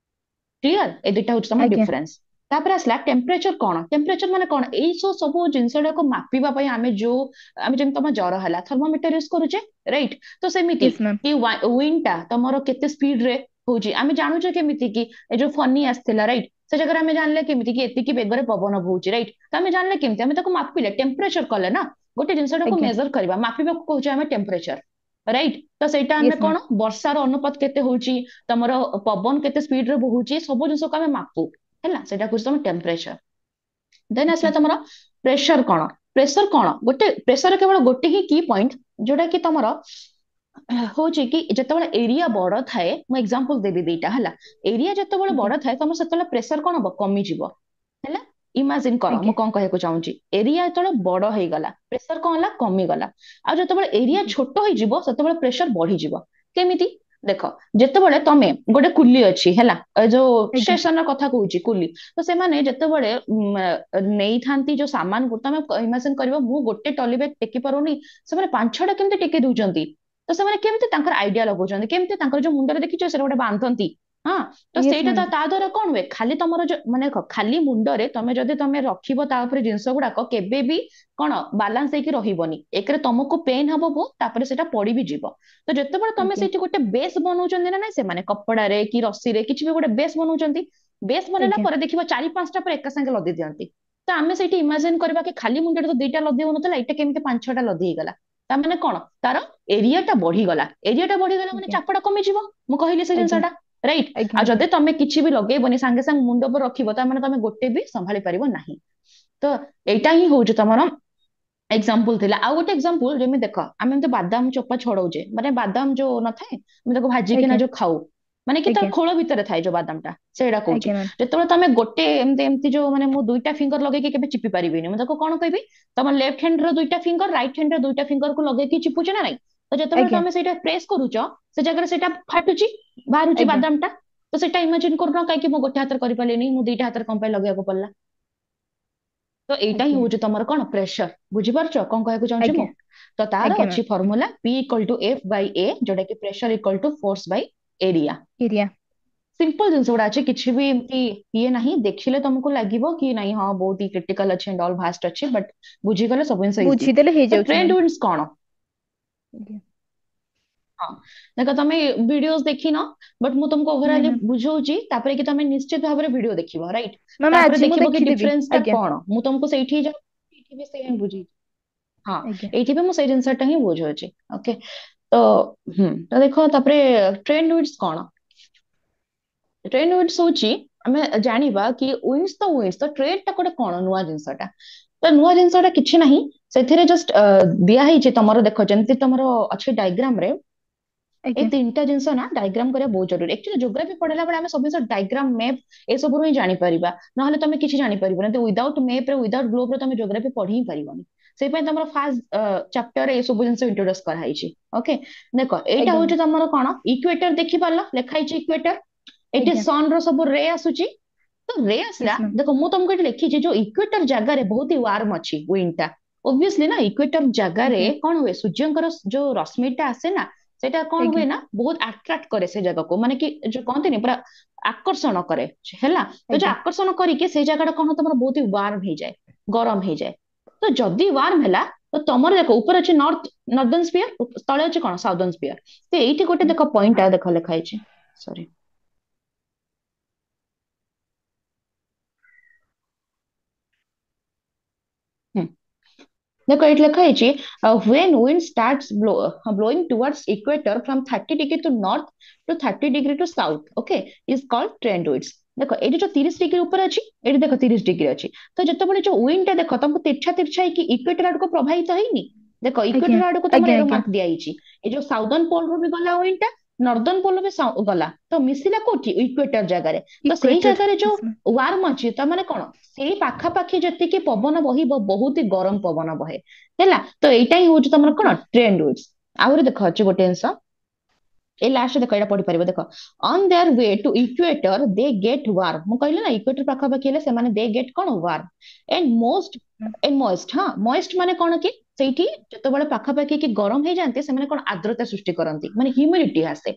[SPEAKER 2] क्लियर ए दुटा हूँ तमर
[SPEAKER 3] ଆଜ୍ଞା
[SPEAKER 2] डिफरेंस तापर आसला टेम्परेचर कौन टेम्परेचर माने कौन एई सब जिनसडा को मापिबा पई आमे जेम तम जर हला थर्मोमीटर यूज करूचे राइट तो सेमिति
[SPEAKER 3] यस मैम
[SPEAKER 2] कि विंड टा तमरो केते स्पीड रे होची आमे जानुचे केमिति कि ए जो फनी आस्थिला राइट से जगह आमे जानले केमिति कि एतिकी बेगरे पवन बहुची राइट तो आमे जानले केमिति आमे ताको मापिले टेम्परेचर कले ना गोटे जिनसडा को
[SPEAKER 3] आज्ञा
[SPEAKER 2] मेजर करबा मापिबा को कहूचे आमे टेम्परेचर राइट तो सेटा आमे
[SPEAKER 3] यस मैम
[SPEAKER 2] कोन वर्षार अनुपात केते होची तमरो पवन केते स्पीड रे बहुची सब जिनस को आमे मापू हैला सेटा कुछ तम टेम्परेचर देन आसला
[SPEAKER 3] आज्ञा
[SPEAKER 2] तमरो प्रेशर कौन गोटे प्रेशर केवल गोटे ही की पॉइंट जोटा कि तमरो होची कि जेतेबेले एरिया बड़ थाए मु एग्जांपल देबी देटा हला एरिया जेतेबेले
[SPEAKER 3] आज्ञा
[SPEAKER 2] बड़ थाए तमरो सेतेबेले प्रेशर कोन हबो कमी जिवो हैला इमेजिन करो मु
[SPEAKER 3] आज्ञा
[SPEAKER 2] कोन कहै को चाहूची एरिया जेतेबेले बड़ होई गला प्रेशर कोन हला कमी गला आ जेतेबेले एरिया
[SPEAKER 3] आज्ञा
[SPEAKER 2] छोटो होई जिवो सेतेबेले प्रेशर बढ़ी जिवो केमिति देख जेतेबेले तमे गोटे कुली अछि हैला जो
[SPEAKER 3] आज्ञा
[SPEAKER 2] स्टेशन कथा कहूची कुली तो से माने जेतेबेले नेई थांती जो सामान को तमे इमेजिन करबो मु गोटे टॉली बैग टेकी पारुनी से माने पांच छटा केमते टेकी दउचंती तो से माने केमते तांकर आइडिया लगौचंती केमते तांकर जो मुंडरे देखिचो से गोटे बांधंती हाँ तो
[SPEAKER 3] यस
[SPEAKER 2] ସେଇଟା
[SPEAKER 3] मैम
[SPEAKER 2] ତା ଦ୍ୱାରା କଣ ହୁଏ ଖାଲି ତମର ଯୋଉ ମାନେ ଦେଖ ଖାଲି ମୁଣ୍ଡରେ ତମେ ଯଦି ତମେ ରଖିବ ତା ଉପରେ ଜିନିଷ ଗୁଡାକ କେବେ ବି କଣ ବାଲାନ୍ସ ହେଇକି ରହିବନି ଏକରେ ତମକୁ ପେନ୍ ହବ ବହୁତ ତାପରେ ସେଟା ପଡି ବି ଯିବ ତ ଯେତେବେଳେ ତମେ
[SPEAKER 3] ଆଜ୍ଞା
[SPEAKER 2] ସେଇଠି ଗୋଟେ ବେସ୍ ବନଉଛନ୍ତି ନା ନାଇଁ ସେମାନେ କପଡାରେ କି ରସିରେ କିଛି ବି ଗୋଟେ ବେସ୍ ବନଉଛନ୍ତି ବେସ୍ ବନେଇଲା
[SPEAKER 3] ଆଜ୍ଞା
[SPEAKER 2] ପରେ ଦେଖିବ ଚାରି ପାଞ୍ଚଟା ପରେ ଏକା ସାଙ୍ଗେ ଲଦେଇ ଦିଅନ୍ତି ତ ଆମେ ସେଇଠି ଇମାଜିନ କରିବା କି ଖାଲି ମୁଣ୍ଡରେ ତ ଦିଟା ଲଦେଇ ହଉନଥିଲା ଏଇଟା କେମିତି ପାଞ୍ଚ ଛଅଟା ଲଦେଇ ହେଇଗଲା ତା ମାନେ କଣ ତାର ଏରିଆ ଟା ବଢିଗଲା ଏରିଆ ଟା ବଢିଗଲା ମାନେ
[SPEAKER 3] ଆଜ୍ଞା
[SPEAKER 2] ଚାପଟା କମିଯିବ ମୁଁ କହିଲି ସେ
[SPEAKER 3] ଆଜ୍ଞା
[SPEAKER 2] ଜିନିଷଟା ରାଇଟ
[SPEAKER 3] ଆଜ୍ଞା
[SPEAKER 2] ଆଉ ଯଦି ତମେ କିଛି ବି ଲଗେଇବନି ସାଙ୍ଗେ ସାଙ୍ଗେ ମୁଣ୍ଡ ଉପରେ ରଖିବ ତା ମାନେ ତମେ ଗୋଟେ ବି ସମ୍ଭାଳି ପାରିବ ନାହିଁ ତ ଏଇଟା ହିଁ ହଉଛି ତମର ଏକ୍ସାମ୍ପଲ ଥିଲା ଆଉ ଗୋଟେ ଏକ୍ସାମ୍ପଲ ଯେମିତି ଦେଖ ଆମେ ଏମିତି ବାଦାମ ଚୋପା ଛଡଉଛେ ମାନେ ବାଦାମ ଯୋଉ ନଥାଏ ଆମେ ତାକୁ ଭାଜିକିନା
[SPEAKER 3] ଆଜ୍ଞା
[SPEAKER 2] ଯୋଉ ଖାଉ ମାନେ କି ତାର
[SPEAKER 3] ଆଜ୍ଞା
[SPEAKER 2] ଖୋଳ ଭିତରେ ଥାଏ ଯୋଉ ବାଦାମ ଟା ସେଇଟା କହୁଛି
[SPEAKER 3] ଆଜ୍ଞା ମ୍ୟାମ୍
[SPEAKER 2] ଯେତେବେଳେ ତମେ ଗୋଟେ ଏମିତି ଏମିତି ଯୋଉ ମାନେ ମୁଁ ଦୁଇଟା ଫିଙ୍ଗର ଲଗେଇକି କେବେ ଚିପି ପାରିବିନି ମୁଁ ତାକୁ କଣ କହିବି ତମ ଲେଫ୍ଟ ହ୍ୟାଣ୍ଡ ର ଦୁଇଟା ଫିଙ୍ଗର ରାଇଟ ହ୍ୟାଣ୍ଡ ର ଦୁଇଟା ଫିଙ୍ଗର କୁ ଲଗେଇକି ଚିପୁଛେ ନା ନାଇଁ ତ ଯେତେବେଳେ
[SPEAKER 3] ଆଜ୍ଞା
[SPEAKER 2] ତମେ ସେଇଟା ପ୍ରେସ କରୁଛ ସେ ଜାଗାରେ ସେଇଟା ଫାଟୁଛି ବାହାରୁଛି
[SPEAKER 3] ଆଜ୍ଞା
[SPEAKER 2] ବାଦାମ ଟା ତ ସେଇଟା ଇମାଜିନ କରୁନ କାହିଁକି ମୁଁ ଗୋଟେ ହାତରେ କରିପାରିଲିନି ମୁଁ ଦିଟା ହାତରେ କଣ ପାଇଁ ଲଗେଇବାକୁ ପଡିଲା ତ ଏଇଟା ହିଁ
[SPEAKER 3] ଆଜ୍ଞା
[SPEAKER 2] ହଉଛି ତମର କଣ ପ୍ରେସର ବୁଝିପାରୁଛ କଣ କହିବାକୁ ଚାହୁଁଛି
[SPEAKER 3] ଆଜ୍ଞା
[SPEAKER 2] ମୁଁ ତ ତାର
[SPEAKER 3] ଆଜ୍ଞା ମ୍ୟାମ୍
[SPEAKER 2] ଅଛି formula P equal to F Bai A ଯୋଉଟା କି pressure equal to force Bai area
[SPEAKER 3] area
[SPEAKER 2] simple ଜିନିଷ ଗୁଡା ଅଛି କିଛି ବି ଏମିତି ଇଏ ନାହିଁ ଦେଖିଲେ ତମକୁ ଲାଗିବ କି ନାଇଁ ହଁ ବହୁତ ହି କ୍ରିଟିକାଲ ଅଛି ଏଣ୍ଡ ଅଲ୍ ଭାଷ୍ଟ ଅଛି ବଟ୍ ବୁଝିଗଲେ ସବୁ ଜିନିଷ ଇଜି
[SPEAKER 3] ବୁଝିଦେଲେ
[SPEAKER 2] ତ
[SPEAKER 3] ହେଇଯାଉଛି
[SPEAKER 2] ଟ୍ରେଣ୍ଡ
[SPEAKER 3] ମ୍ୟାମ୍
[SPEAKER 2] ୱିଣ୍ଡସ୍ କଣ
[SPEAKER 3] ଆଜ୍ଞା
[SPEAKER 2] ହଁ ଦେଖ ତମେ ଭିଡିଓସ୍ ଦେଖିନ ବଟ୍ ମୁଁ ତମକୁ
[SPEAKER 3] ନାଇଁ
[SPEAKER 2] ଓଭରାଲି
[SPEAKER 3] ମ୍ୟାମ୍
[SPEAKER 2] ବୁଝଉଛି ତାପରେ କି ତମେ ନିଶ୍ଚିତ ଭାବରେ ଭିଡିଓ ଦେଖିବ ରାଇଟ
[SPEAKER 3] ମ୍ୟାମ୍
[SPEAKER 2] ତାପରେ
[SPEAKER 3] ଆଜି ମୁଁ
[SPEAKER 2] ଦେଖିବ କି
[SPEAKER 3] ଦେଖିଦେବି
[SPEAKER 2] ଡିଫରେନ୍ସ ଟା
[SPEAKER 3] ଆଜ୍ଞା
[SPEAKER 2] କଣ ମୁଁ ତମକୁ ସେଇଠି ଏଇଠି ବି ସେଇଆ ବୁଝେଇଛି ହଁ
[SPEAKER 3] ଆଜ୍ଞା
[SPEAKER 2] ଏଇଠି ବି ମୁଁ ସେଇ ଜିନିଷଟା ହିଁ ବୁଝଉଛି ଓକେ ତ ତ ଦେଖ ତାପରେ ଟ୍ରେଣ୍ଡ ୱିଣ୍ଡସ୍ କଣ ଟ୍ରେଣ୍ଡ ୱିଣ୍ଡସ୍ ହଉଛି ଆମେ ଜାଣିବା କି ୱିଣ୍ଡସ୍ ତ ଟ୍ରେଣ୍ଡ ଟା ଗୋଟେ କଣ ନୂଆ ଜିନିଷଟା ତ ନୂଆ ଜିନିଷଟା କିଛି ନାହିଁ ସେଥିରେ ଜଷ୍ଟ ଦିଆ ହେଇଛି ତମର ଦେଖ ଯେମିତି ତମର ଅଛି ଡାଇଗ୍ରାମ ରେ ଏଇ
[SPEAKER 3] ଆଜ୍ଞା
[SPEAKER 2] ତିନିଟା ଜିନିଷ ନା ଡାଇଗ୍ରାମ କରିବା ବହୁତ ଜରୁରୀ ଆକ୍ଚୁଆଲି ଜୋଗ୍ରାଫି ପଢିଲା ବେଳେ ଆମେ ସବୁ ଜିନିଷ ଡାଇଗ୍ରାମ ମ୍ୟାପ ଏସବୁରୁ ହିଁ ଜାଣିପାରିବା ନହେଲେ ତମେ କିଛି ଜାଣିପାରିବନି ୱିଦାଉଟ୍ ମ୍ୟାପ ରେ ୱିଦାଉଟ୍ ଗ୍ଲୋବ ରେ ତମେ ଜୋଗ୍ରାଫି ପଢି ହିଁ ପାରିବନି ସେଇ ପାଇଁ ତମର ଫାଷ୍ଟ ଚାପ୍ଟର ଏ ସବୁ ଜିନିଷ ଇଣ୍ଟ୍ରୋଡ୍ୟୁସ କରାହେଇଛି ଓକେ ଦେଖ ଏଇଟା
[SPEAKER 3] ଆଜ୍ଞା
[SPEAKER 2] ହଉଛି ତମର କଣ ଇକ୍ୱେଟର ଦେଖିପାରିଲ ଲେଖା ହେଇଛି ଇକ୍ୱେଟର ଏଠି
[SPEAKER 3] ଆଜ୍ଞା
[SPEAKER 2] ସନ ର ସବୁ ରେ ଆସୁଛି ତ ରେ ଆସିଲା
[SPEAKER 3] ୟେସ୍ ମ୍ୟାମ୍
[SPEAKER 2] ଦେଖ ମୁଁ ତମକୁ ଏଠି ଲେଖିଛି ଯୋଉ ଇକ୍ୱେଟର ଜାଗାରେ ବହୁତ ହି ୱାର୍ମ ଅଛି ୱିଣ୍ଡ ଟା ଓବିୟସଲି ନା ଇକ୍ୱେଟର ଜାଗାରେ
[SPEAKER 3] ଆଜ୍ଞା
[SPEAKER 2] କଣ ହୁଏ ସୂର୍ଯ୍ୟଙ୍କର ଯୋଉ ରଶ୍ମିଟା ଆସେ ନା ସେଟା କଣ
[SPEAKER 3] ଆଜ୍ଞା
[SPEAKER 2] ହୁଏ ନା ବହୁତ ଆଟ୍ରାକ୍ଟ କରେ ସେ ଜାଗାକୁ ମାନେ କି ଯୋଉ କହନ୍ତିନି ପୁରା ଆକର୍ଷଣ କରେ ହେଲା ତ ଯୋଉ
[SPEAKER 3] ଆଜ୍ଞା
[SPEAKER 2] ଆକର୍ଷଣ କରିକି ସେଇ ଜାଗାଟା କଣ ତମର ବହୁତ ହି ୱାର୍ମ ହେଇଯାଏ ଗରମ ହେଇଯାଏ ତ ଯଦି ୱାର୍ମ ହେଲା ତ ତମର ଦେଖ ଉପରେ ଅଛି ନର୍ଦର୍ନ ସ୍ପିୟର ତଳେ ଅଛି କଣ ସାଉଦର୍ନ ସ୍ପିୟର ତ ଏଇଠି ଗୋଟେ ଦେଖ ପଏଣ୍ଟ ଦେଖ ଲେଖା ହେଇଛି ସରି ଦେଖ ଏଇଠି ଲେଖା ହେଇଛି when wind starts blowing towards equator from 30 degree to north to 30 degree to south okay is called trend winds ଦେଖ ଏଇଠି ଯୋଉ 30 ଡିଗ୍ରୀ ଉପରେ ଅଛି ଏଇଠି ଦେଖ 30 ଡିଗ୍ରୀ ଅଛି ତ ଯେତେବେଳେ ଯୋଉ ୱିଣ୍ଡ ଟା ଦେଖ ତମକୁ ତିର୍ଛା ତିର୍ଛା ହେଇକି ଇକ୍ୱେଟର ଆଡକୁ ପ୍ରବାହିତ ହେଇନି ଦେଖ
[SPEAKER 3] ଆଜ୍ଞା
[SPEAKER 2] ଇକ୍ୱେଟର ଆଡକୁ ତମର
[SPEAKER 3] ଆଜ୍ଞା
[SPEAKER 2] ଏରୋ
[SPEAKER 3] ଆଜ୍ଞା
[SPEAKER 2] ମାର୍କ ଦିଆଯାଇଛି ଏ ଯୋଉ ସାଉଦର୍ନ ପୋଲ ରୁ ବି ଗଲା ୱିଣ୍ଡ ଟା ନର୍ଦର୍ନ ପୋଲ ରୁ ବି ଗଲା ତ ମିଶିଲା କୋଉଠି ଇକ୍ୱେଟର ଜାଗାରେ ତ ସେଇ
[SPEAKER 3] ଇକ୍ୱେଟର
[SPEAKER 2] ଜାଗାରେ ଯୋଉ
[SPEAKER 3] ୟେସ୍ ମ୍ୟାମ୍
[SPEAKER 2] ୱାର୍ମ ଅଛି ତା ମାନେ କଣ ସେଇ ପାଖାପାଖି ଯେତିକି ପବନ ବହିବ ବହୁତ ହି ଗରମ ପବନ ବହେ ହେଲା ତ ଏଇଟା ହିଁ ହଉଛି ତମର କଣ
[SPEAKER 3] ଆଜ୍ଞା
[SPEAKER 2] ଟ୍ରେଣ୍ଡ ୱିଣ୍ଡସ୍ ଆହୁରି ଦେଖ ଅଛି ଗୋଟେ ଜିନିଷ ଏଇ ଲାଷ୍ଟ ଦେଖ ଏଇଟା ପଢିପାରିବ ଦେଖ on their way to equator they get warm ମୁଁ କହିଲି ନା ଇକ୍ୱେଟର ପାଖାପାଖି ହେଲେ ସେମାନେ ଦେ ଗେଟ୍ କଣ warm and most and moist ହଁ ମଏଷ୍ଟ ମାନେ କଣ କି ସେଇଠି ଯେତେବେଳେ ପାଖାପାଖି କି ଗରମ ହେଇଯାଆନ୍ତି ସେମାନେ କଣ ଆର୍ଦ୍ରତା ସୃଷ୍ଟି କରନ୍ତି ମାନେ ହ୍ୟୁମିଡିଟି ଆସେ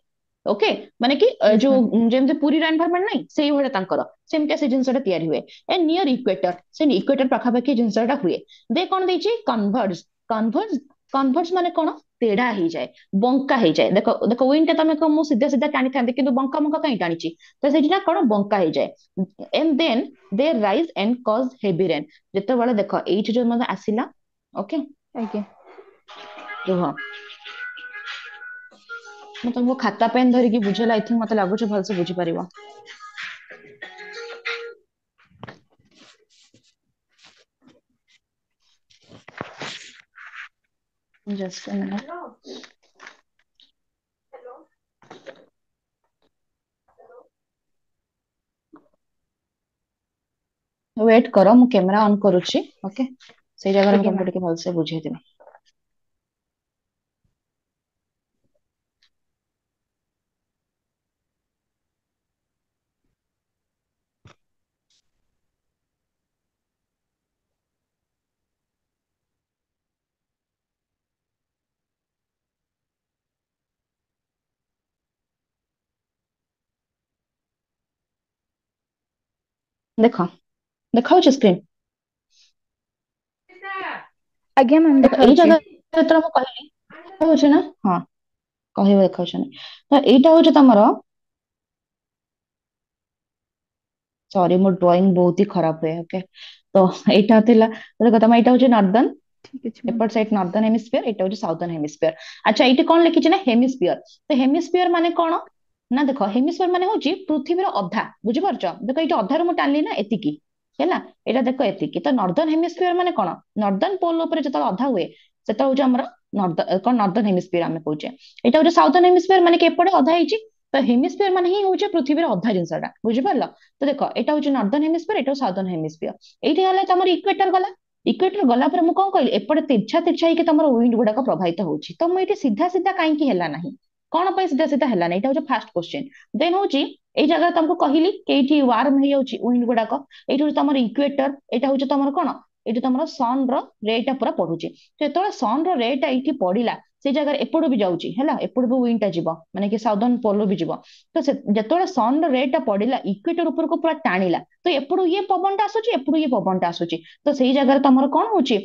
[SPEAKER 2] ओके माने कि
[SPEAKER 3] यस
[SPEAKER 2] जो
[SPEAKER 3] मैम
[SPEAKER 2] जेमती पूरी एनवायरनमेंट नहीं से भले तांकर सेमते से जिंसटा तयारी हुए ए नियर इक्वेटर से इक्वेटर पाखापाखि जिंसटा हुए दे कोन देछि कन्वर्ज कन्वर्ज कन्वर्ज माने कोन तेढ़ा ही जाए बंका ही जाए देखो देखो विंड टा तमे को मु सीधा सीधा टाणी थांते किंतु बंका बंका कहीं टाणीची तो सेटा कोन बंका ही जाए and then they rise and cause heavy rain जेते बेले देखो एठी जो मतलब आसिला ओके
[SPEAKER 3] आज्ञा
[SPEAKER 2] रुह ମୁଁ ତମକୁ ଖାତା ପେନ୍ ଧରିକି ବୁଝେଇଲା ଆଇ ଥିଙ୍କ ମତେ ଲାଗୁଛି ଭଲସେ ବୁଝିପାରିବ ଜଷ୍ଟ a minute ୱେଟ୍ କର ମୁଁ କ୍ୟାମେରା ଅନ୍ କରୁଛି ଓକେ ସେଇ ଜାଗାରେ ମୁଁ
[SPEAKER 3] आज्ञा
[SPEAKER 2] ତମକୁ
[SPEAKER 3] मैम
[SPEAKER 2] ଟିକେ ଭଲସେ ବୁଝେଇଦେବି ଦେଖ ଦେଖାଉଛି ସ୍କ୍ରିନ୍
[SPEAKER 3] आज्ञा मैम
[SPEAKER 2] ଦେଖ ଏଇ
[SPEAKER 3] दिखाउची
[SPEAKER 2] ଜାଗାରେ ଯେତେବେଳେ ମୁଁ କହିଲି ଦେଖାଉଛି ନା ହଁ କହିବ ଦେଖାଉଛନ୍ତି ତ ଏଇଟା ହଉଛି ତମର ସରି ମୋ ଡ୍ରଇଂ ବହୁତ ହି ଖରାପ ହୁଏ ଓକେ ତ ଏଇଟା ଥିଲା ଦେଖ ତମ ଏଇଟା ହଉଛି ନର୍ଦର୍ନ
[SPEAKER 3] ठीक अछि मैम
[SPEAKER 2] एपट साइड नॉर्दर्न हेमिस्फीयर एटा होची साउदर्न हेमिस्फीयर अच्छा एठी कोन लिखिछि ना हेमिस्फीयर तो हेमिस्फीयर माने कोन ना देखो हेमिस्फीयर माने होची पृथ्वीर अधा बुझि पारछ देखो एठी अधा रो म टानली ना एतिकी हैला एटा देखो एतिकी तो नॉर्दर्न हेमिस्फीयर माने कोन नॉर्दर्न पोल ऊपर जतल अधा हुए सेटा होची हमर नॉर्दर्न कोन नॉर्दर्न हेमिस्फीयर हमें कहूचे एटा होची साउदर्न हेमिस्फीयर माने के एपटे अधा हिची तो हेमिस्फीयर माने ही होची पृथ्वीर अधा जिंसटा बुझि पारलो तो देखो एटा होची नॉर्दर्न हेमिस्फीयर एटा साउदर्न हेमिस्फीयर एठी हला तमर इक्वेटर गला इक्वेटर गला पर मु कौन कहली एपटे तिरछा तिरछा ହେଇକି ତମର ୱିଣ୍ଡ ଗୁଡାକ ପ୍ରବାହିତ ହଉଛି ତ ମୁଁ ଏଠି ସିଧା ସିଧା କାହିଁକି ହେଲା ନାହିଁ କଣ ପାଇଁ ସିଧା ସିଧା ହେଲା ନାହିଁ ଏଇଟା ହଉଛି ଫାର୍ଷ୍ଟ କ୍ୱେଶ୍ଚନ ଦେନ୍ ହଉଛି ଏଇ ଜାଗାରେ ତମକୁ କହିଲି କି ଏଇଠି ୱାର୍ମ ହେଇଯାଉଛି ୱିଣ୍ଡ ଗୁଡାକ ଏଇଠି ହଉଛି ତମର ଇକ୍ୱେଟର ଏଇଟା ହଉଛି ତମର କଣ ଏଇଠି ତମର ସନ ର ରେ ଟା ପୁରା ପଡୁଛି ତ ଯେତେବେଳେ ସନ ର ରେ ଟା ଏଇଠି ପଡିଲା ସେଇ ଜାଗାରେ ଏପଟୁ ବି ଯାଉଛି ହେଲା ଏପଟୁ ବି ୱିଣ୍ଡ ଟା ଯିବ ମାନେ କି ସାଉଦର୍ନ ପୋଲ ବି ଯିବ ତ ଯେତେବେଳେ ସନ ର ରେ ଟା ପଡିଲା ଇକ୍ୱେଟର ଉପରକୁ ପୁରା ଟାଣିଲା ତ ଏପଟୁ ଇଏ ପବନ ଟା ଆସୁଛି ଏପଟୁ ଇଏ ପବନ ଟା ଆସୁଛି ତ ସେଇ ଜାଗାରେ ତମର କଣ ହଉଛି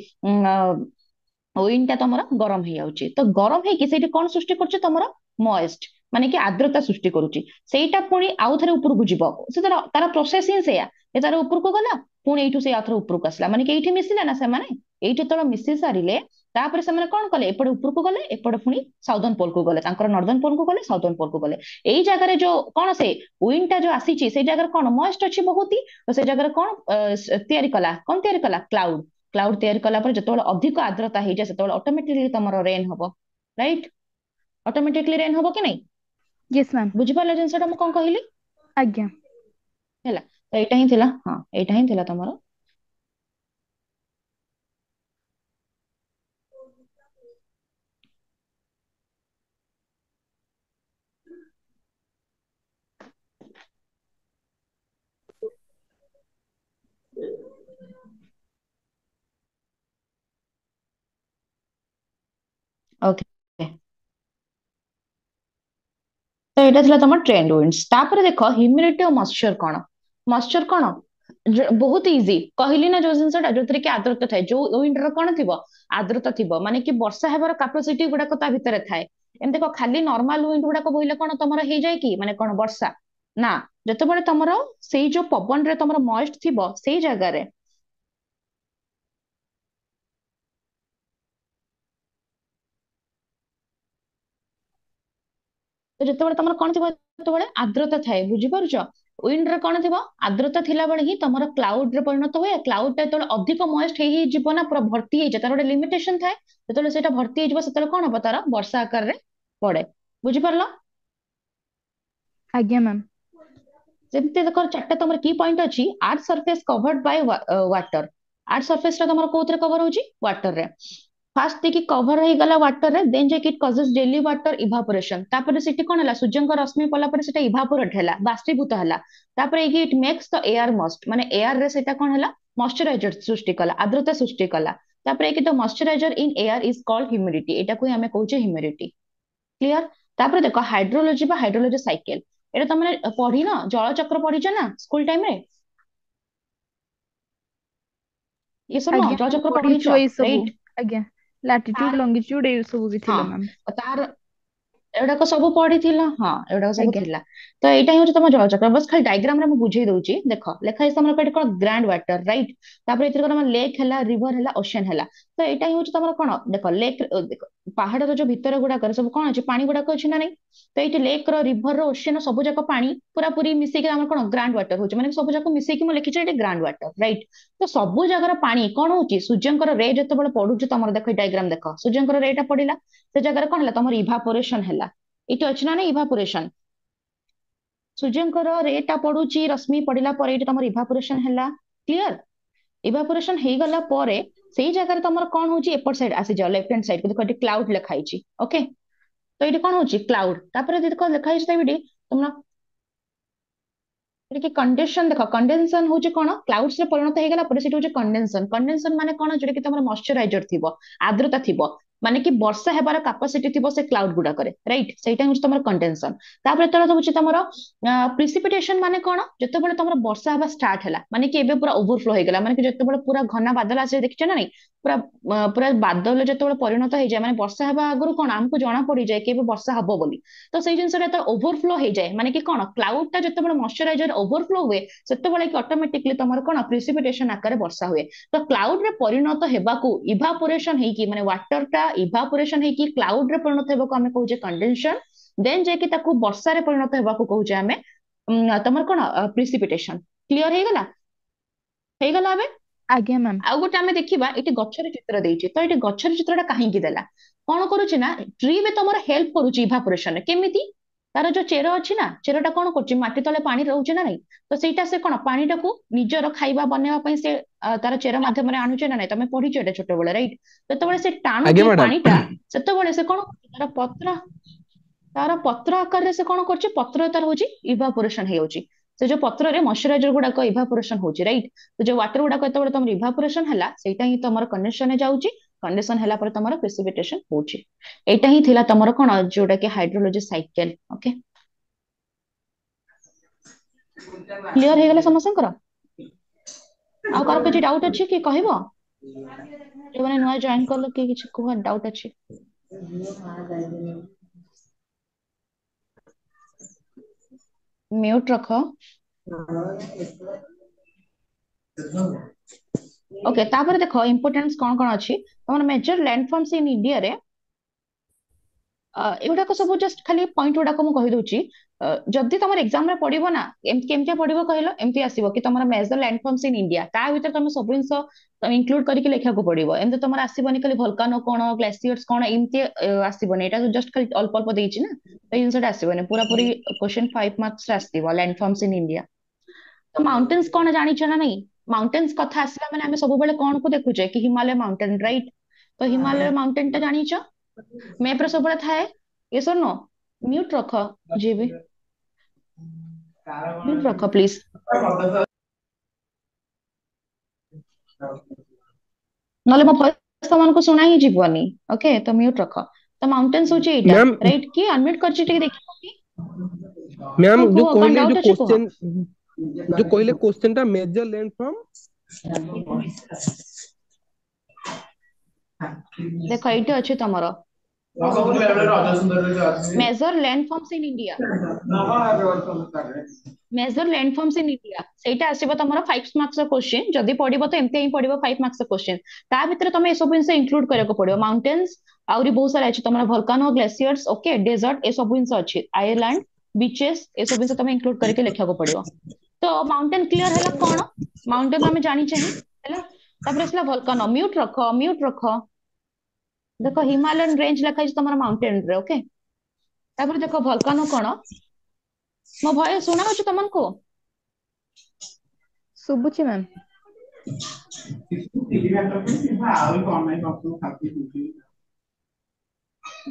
[SPEAKER 2] ୱିଣ୍ଡ ଟା ତମର ଗରମ ହେଇଯାଉଛି ତ ଗରମ ହେଇକି ସେଇଠି କଣ ସୃଷ୍ଟି କରୁଛି ତମର ମଏଷ୍ଟ ମାନେ କି ଆର୍ଦ୍ରତା ସୃଷ୍ଟି କରୁଛି ସେଇଟା ପୁଣି ଆଉ ଥରେ ଉପରକୁ ଯିବ ସେ ତାର ପ୍ରୋସେସ ହିଁ ସେଇଆ ଏ ତାର ଉପରକୁ ଗଲା ପୁଣି ଏଇଠୁ ସେ ଆଉ ଥରେ ଉପରକୁ ଆସିଲା ମାନେ କି ଏଇଠି ମିଶିଲା ନା ସେମାନେ ଏଇଠି ଯେତେବେଳେ ମିଶି ସାରିଲେ ତାପରେ ସେମାନେ କଣ କଲେ ଏପଟେ ଉପରକୁ ଗଲେ ଏପଟେ ପୁଣି ସାଉଦର୍ନ ପୋଲକୁ ଗଲେ ତାଙ୍କର ନର୍ଦର୍ନ ପୋଲକୁ ଗଲେ ସାଉଦର୍ନ ପୋଲକୁ ଗଲେ ଏଇ ଜାଗାରେ ଯୋଉ କଣ ସେ ୱିଣ୍ଡ ଟା ଯୋଉ ଆସିଛି ସେଇ ଜାଗାରେ କଣ ମଏଷ୍ଟ ଅଛି ବହୁତ ତ ସେଇ ଜାଗାରେ କଣ ତିଆରି କଲା କଣ ତିଆରି କଲା କ୍ଲାଉଡ କ୍ଲାଉଡ ତିଆରି କଲା ପରେ ଯେତେବେଳେ ଅଧିକ ଆର୍ଦ୍ରତା ହେଇଯାଏ ସେତେବେଳେ ଅଟୋମେଟିକଲି ତମର ରେନ୍ ହବ ରାଇଟ ଅଟୋମେଟିକଲି ରେନ୍ ହବ କି ନାଇଁ
[SPEAKER 3] यस मैम
[SPEAKER 2] ବୁଝିପାରିଲ ଜିନିଷଟା ମୁଁ କଣ କହିଲି
[SPEAKER 3] आज्ञा
[SPEAKER 2] ହେଲା ତ ଏଇଟା ହିଁ ଥିଲା ହଁ ଏଇଟା ହିଁ ଥିଲା ତମର ଓକେ ତ ଏଇଟା ଥିଲା ତମର ଟ୍ରେଣ୍ଡ ୱିଣ୍ଡସ୍ ତାପରେ ଦେଖ ହ୍ୟୁମିଡିଟି ଆଉ ମଏଶ୍ଚର କଣ ବହୁତ ଇଜି କହିଲି ନା ଯୋଉ ଜିନିଷଟା ଯୋଉଥିରେ କି ଆର୍ଦ୍ରତା ଥାଏ ଯୋଉ ୱିଣ୍ଡ ର କଣ ଥିବ ଆର୍ଦ୍ରତା ଥିବ ମାନେ କି ବର୍ଷା ହେବାର କାପାସିଟି ଗୁଡାକ ତା ଭିତରେ ଥାଏ ଏମିତି ଦେଖ ଖାଲି ନର୍ମାଲ ୱିଣ୍ଡ ଗୁଡାକ ବୋଇଲେ କଣ ତମର ହେଇଯାଏ କି ମାନେ କଣ ବର୍ଷା ନା ଯେତେବେଳେ ତମର ସେଇ ଯୋଉ ପବନରେ ତମର ମଏଷ୍ଟ ଥିବ ସେଇ ଜାଗାରେ ତ ଯେତେବେଳେ ତମର କଣ ଥିବ ଯେତେବେଳେ ଆର୍ଦ୍ରତା ଥାଏ ବୁଝିପାରୁଛ ୱିଣ୍ଡ ରେ କଣ ଥିବ ଆର୍ଦ୍ରତା ଥିଲା ବେଳେ ହିଁ ତମର କ୍ଲାଉଡ ରେ ପରିଣତ ହୁଏ କ୍ଲାଉଡ ଟା ଯେତେବେଳେ ଅଧିକ ମଏଷ୍ଟ ହେଇଯିବ ନା ପୁରା ଭର୍ତ୍ତି ହେଇଯାଏ ତାର ଗୋଟେ ଲିମିଟେସନ ଥାଏ ଯେତେବେଳେ ସେଇଟା ଭର୍ତ୍ତି ହେଇଯିବ ସେତେବେଳେ କଣ ହବ ତାର ବର୍ଷା ଆକାରରେ ପଡେ ବୁଝିପାରିଲ
[SPEAKER 3] आज्ञा मैम
[SPEAKER 2] ଯେମିତି ଦେଖ ଚାରିଟା ତମର କି ପଏଣ୍ଟ ଅଛି earth surface covered by water earth surface ଟା ତମର କୋଉଥିରେ କଭର ହଉଛି ୱାଟର ରେ ଫାଷ୍ଟ ଦେଇକି କଭର ହେଇଗଲା ୱାଟର ରେ ଦେନ୍ ଯାଇକି ଇଟ୍ କଜେସ୍ ଡେଲି ୱାଟର ଇଭାପୋରେସନ ତାପରେ ସେଠି କଣ ହେଲା ସୂର୍ଯ୍ୟଙ୍କ ରଶ୍ମି ପଡିଲା ପରେ ସେଟା ଇଭାପୋରେଟ ହେଲା ବାଷ୍ପୀଭୂତ ହେଲା ତାପରେ ହେଇକି ଇଟ୍ ମେକ୍ସ ଦ ଏୟାର ମଷ୍ଟ ମାନେ ଏୟାର ରେ ସେଟା କଣ ହେଲା ମଶ୍ଚରାଇଜର ସୃଷ୍ଟି କଲା ଆର୍ଦ୍ରତା ସୃଷ୍ଟି କଲା ତାପରେ ହେଇକି the moisturiser in air is called humidity ଏଟାକୁ ହିଁ ଆମେ କହୁଛେ ହ୍ୟୁମିଡିଟି କ୍ଲିୟର तापर देखो हाइड्रोलॉजी बा हाइड्रोलॉजी साइकिल एटा तुमने पढ़ी ना जल चक्र पढ़ी ना स्कूल टाइम रे ये सब ना
[SPEAKER 3] ଆଜ୍ଞା
[SPEAKER 2] ଜଳ
[SPEAKER 3] ମ୍ୟାମ୍
[SPEAKER 2] ଚକ୍ର
[SPEAKER 3] ପଢିଛୁ
[SPEAKER 2] ପଢିଛ
[SPEAKER 3] ଏଇ ସବୁ।
[SPEAKER 2] ରାଇଟ୍
[SPEAKER 3] ଆଜ୍ଞା ଲାଟିଟ୍ୟୁଡ
[SPEAKER 2] ତାର
[SPEAKER 3] ଲଙ୍ଗିଟ୍ୟୁଡ ଏଇ ସବୁ ବି
[SPEAKER 2] ହଁ
[SPEAKER 3] ଥିଲା ମ୍ୟାମ୍।
[SPEAKER 2] ତାର ଏଗୁଡାକ ସବୁ ପଢିଥିଲ ହଁ ଏଗୁଡାକ ସବୁ
[SPEAKER 3] ଆଜ୍ଞା
[SPEAKER 2] ଥିଲା ତ ଏଇଟା ହିଁ ହଉଛି ତମ ଜଳଚକ୍ର ବସ୍ ଖାଲି ଡାଇଗ୍ରାମ ରେ ମୁଁ ବୁଝେଇ ଦଉଛି ଦେଖ ଲେଖା ହେଇଛି ତମର ଏଠି କଣ ଗ୍ରାଣ୍ଡ ୱାଟର ରାଇଟ୍ ତାପରେ ଏଥିରେ କଣ ଲେକ୍ ହେଲା ରିଭର ହେଲା ଓସିଆନ ହେଲା ତ ଏଇଟା ହିଁ ହଉଛି ତମର କଣ ଦେଖ ଲେକ୍ ଦେଖ ପାହାଡର ଯୋଉ ଭିତର ଗୁଡାକରେ ସବୁ କଣ ଅଛି ପାଣି ଗୁଡାକ ଅଛି ନା ନାଇଁ ତ ଏଇଠି ଲେକ୍ ର ରିଭର ର ଓସିଆନ ସବୁ ଯାକ ପାଣି ପୁରା ପୁରୀ ମିଶେଇକି ଆମର କଣ ଗ୍ରାଣ୍ଡ ୱାଟର ହଉଛି ମାନେ ସବୁ ଯାକ ମିଶେଇକି ମୁଁ ଲେଖିଛି ଏଠି ଗ୍ରାଣ୍ଡ ୱାଟର ରାଇଟ୍ ତ ସବୁ ଜାଗାର ପାଣି କଣ ହଉଛି ସୂର୍ଯ୍ୟଙ୍କର ରେ ଯେତେବେଳେ ପଡୁଛି ତମର ଦେଖ ଡାଇଗ୍ରାମ ଦେଖ ସୂର୍ଯ୍ୟଙ୍କର ରେ ଟା ପଡିଲା ସେ ଜାଗାରେ କଣ ହେଲା ତମର ଇଭାପୋରେସନ ହେଲା ଏଇଠି ଅଛି ନା ନାଇଁ ଇଭାପୋରେସନ ସୂର୍ଯ୍ୟଙ୍କର ରେ ଟା ପଡୁଛି ରଶ୍ମି ପଡିଲା ପରେ ଏଇଠି ତମର ଇଭାପୋରେସନ ହେଲା କ୍ଲିୟର ଇଭାପୋରେସନ ହେଇଗଲା ପରେ ସେଇ ଜାଗାରେ ତମର କଣ ହଉଛି ଏପଟ ସାଇଡ ଆସିଯାଅ ଲେଫ୍ଟ ହ୍ୟାଣ୍ଡ ସାଇଡ ଦେଖ ଏଠି କ୍ଲାଉଡ ଲେଖା ହେଇଛି ଓକେ ତ ଏଇଠି କଣ ହଉଛି କ୍ଲାଉଡ ତାପରେ ଯଦି କଣ ଲେଖା ହେଇଛି ଏଇଠି ତମର ଏଠି କଣ୍ଡେନସନ ଦେଖ କଣ୍ଡେନସନ ହଉଛି କଣ କ୍ଲାଉଡ୍ସ ରେ ପରିଣତ ହେଇଗଲା ପରେ ସେଠି ହଉଛି କଣ୍ଡେନସନ କଣ୍ଡେନସନ ମାନେ କଣ ଯୋଉଟା କି ତମର ମଶ୍ଚରାଇଜର ଥିବ ଆର୍ଦ୍ରତା ଥିବ ମାନେ କି ବର୍ଷା ହେବାର କାପାସିଟି ଥିବ ସେ କ୍ଲାଉଡ ଗୁଡାକରେ ରାଇଟ୍ ସେଇଟା ହଉଛି ତମର କଣ୍ଡେନସନ ତାପରେ ଯେତେବେଳେ ହଉଛି ତମର ପ୍ରିସିପିଟେସନ ମାନେ କଣ ଯେତେବେଳେ ତମର ବର୍ଷା ହେବା ଷ୍ଟାର୍ଟ ହେଲା ମାନେ କି ଏବେ ପୁରା ଓଭରଫ୍ଲୋ ହେଇଗଲା ମାନେ କି ଯେତେବେଳେ ପୁରା ଘନା ବାଦଲ ଆସେ ଦେଖିଛ ନା ନାଇଁ ପୁରା ପୁରା ବାଦଲ ଯେତେବେଳେ ପରିଣତ ହେଇଯାଏ ମାନେ ବର୍ଷା ହେବା ଆଗରୁ କଣ ଆମକୁ ଜଣା ପଡିଯାଏ କି ଏବେ ବର୍ଷା ହବ ବୋଲି ତ ସେଇ ଜିନିଷଟା ଯେତେବେଳେ ଓଭରଫ୍ଲୋ ହେଇଯାଏ ମାନେ କି କଣ କ୍ଲାଉଡ ଟା ଯେତେବେଳେ ମଶ୍ଚରାଇଜର ଓଭରଫ୍ଲୋ ହୁଏ ସେତେବେଳେ କି ଅଟୋମେଟିକଲି ତମର କଣ ପ୍ରିସିପିଟେସନ ଆକାରରେ ବର୍ଷା ହୁଏ ତ କ୍ଲାଉଡ ରେ ପରିଣତ ହେବାକୁ ଇଭାପୋରେସନ ହେଇକି ମାନେ ୱାଟର ଟା ଇଭାପୋରେସନ ହେଇକି କ୍ଲାଉଡ ରେ ପରିଣତ ହେବାକୁ ଆମେ କହୁଛେ କଣ୍ଡେନସନ ଦେନ୍ ଯାଇକି ତାକୁ ବର୍ଷାରେ ପରିଣତ ହେବାକୁ କହୁଛେ ଆମେ ତମର କଣ ପ୍ରିସିପିଟେସନ କ୍ଲିୟର ହେଇଗଲା ହେଇଗଲା ଏବେ
[SPEAKER 3] ଆଜ୍ଞା ମ୍ୟାମ୍।
[SPEAKER 2] ଆଉ ଗୋଟେ ଆମେ ଦେଖିବା ଏଠି ଗଛର ଚିତ୍ର ଦେଇଛି ତ ଏଠି ଗଛର ଚିତ୍ରଟା କାହିଁକି ଦେଲା କଣ କରୁଛି ନା ଟ୍ରି ବି ତମର ହେଲ୍ପ କରୁଛି ଇଭାପୋରେସନରେ କେମିତି ତାର ଯୋଉ ଚେର ଅଛି ନା ଚେରଟା କଣ କରୁଛି ମାଟି ତଳେ ପାଣି ରହୁଛି ନା ନାଇଁ ତ ସେଇଟା ସେ କଣ ପାଣିଟାକୁ ନିଜର ଖାଇବା ବନେଇବା ପାଇଁ ସେ ତାର ଚେର ମାଧ୍ୟମରେ ଆଣୁଛେ ନା ନାଇଁ ତମେ ପଢିଛ ଏଟା ଛୋଟବେଳେ ରାଇଟ୍ ଯେତେବେଳେ ସେ
[SPEAKER 4] ଆଜ୍ଞା
[SPEAKER 2] ଟାଣୁଛି
[SPEAKER 4] ମ୍ୟାଡାମ
[SPEAKER 2] ପାଣିଟା ସେତେବେଳେ ସେ କଣ କରୁଛି ତାର ପତ୍ର ଆକାରରେ ସେ କଣ କରୁଛି ପତ୍ର ତାର ହଉଛି ଇଭାପୋରେସନ ହେଇଯାଉଛି ସେ ଯୋଉ ପତ୍ରରେ ମଶ୍ଚରାଇଜର ଗୁଡାକ ଇଭାପୋରେସନ ହଉଛି ରାଇଟ୍ ତ ଯୋଉ ୱାଟର ଗୁଡାକ ଯେତେବେଳେ ତମର ଇଭାପୋରେସନ ହେଲା ସେଇଟା ହିଁ ତମର କଣ୍ଡେନସନରେ ଯାଉଛି କଣ୍ଡେନସନ ହେଲା ପରେ ତମର ପ୍ରେସିପିଟେସନ ହଉଛି ଏଇଟା ହିଁ ଥିଲା ତମର କଣ ଯୋଉଟା କି ହାଇଡ୍ରୋଲୋଜି ସାଇକେଲ ଓକେ କ୍ଲିୟର ହେଇଗଲା ସମସ୍ତଙ୍କର ଆଉ କାହାର କିଛି ଡାଉଟ ଅଛି କି କହିବ ଯୋଉମାନେ ନୂଆ ଜଏନ କଲ କି କିଛି କୁହ ଡାଉଟ ଅଛି म्यूट रख ओके तापर देखो इंपोर्टेंस कौन कौन अच्छी तमर मेजर लैंडफॉर्म्स इन इंडिया रे एगुड़ाक सब जस्ट खाली पॉइंट गुड़ाक मुझे कही दूची जदि तुम एग्जाम रे पड़ो ना केमती पड़ो कहल एमती आसो कि तुम मेजर लैंडफॉर्म्स इन इंडिया ता भीतर तुम सब जिन इनक्लूड करके लिखा पड़ो एमती तुम आसबनी खाली भल्कानो कौन ग्लेसियर्स कौन एमती आसबनी एटा जस्ट खाली अल्प अल्प देछि ना तो जिनसा आसबनी पूरा पूरी क्वेश्चन 5 मार्क्स आसो लैंडफॉर्म्स इन इंडिया तो माउंटेन्स कौन जानिଛ ना नहीं माउंटेन्स कथा आसला माने हमें सब बेले कौन को देखुचे कि हिमालय माउंटेन राइट तो हिमालय माउंटेन टा जानिଛ मैप रे सब बेले थाए ये सुनो म्यूट रख जी भी म्यूट रख प्लीज नले मो वॉइस तमनको सुना ही जीवनी ओके तो म्यूट रख तो माउंटेन्स होची एटा
[SPEAKER 4] मैम
[SPEAKER 2] राइट की अनम्यूट करछि टिके देखियो कि
[SPEAKER 4] मैम जो
[SPEAKER 2] कुह कौन
[SPEAKER 4] कहले जो
[SPEAKER 2] डाउट अछि कुह
[SPEAKER 4] क्वेश्चन जो कहले क्वेश्चन टा मेजर लैंड फ्रॉम
[SPEAKER 2] देखो एटी अछि तमरो major landforms in India major landforms in India सेटा आसीबो तमरो 5 मार्क्स क्वेश्चन जदी पडिबो तो एमते ही पडिबो 5 मार्क्स क्वेश्चन ता भितर तमे ए सब जिंस इंक्लूड करको पडिबो माउंटेन्स आउरी बहुत सारा अछि तमरो वोल्केनो ग्लेशियर्स ओके डेजर्ट ए सब जिंस अछि आयरलैंड बीचेस ए सब जिंस तमे इंक्लूड करके लिखा को पडिबो तो माउंटेन क्लियर हैला कोन माउंटेन तो हमें जानि चाहिए हैला तापर असला वोल्केनो म्यूट रखो देखो हिमालयन रेंज लिखा अछि तमरो माउंटेन रे ओके तापर देखो वोल्केनो कोन मो भय सुना होछ तमनको
[SPEAKER 3] ଶୁଭୁଛି ମ୍ୟାମ୍।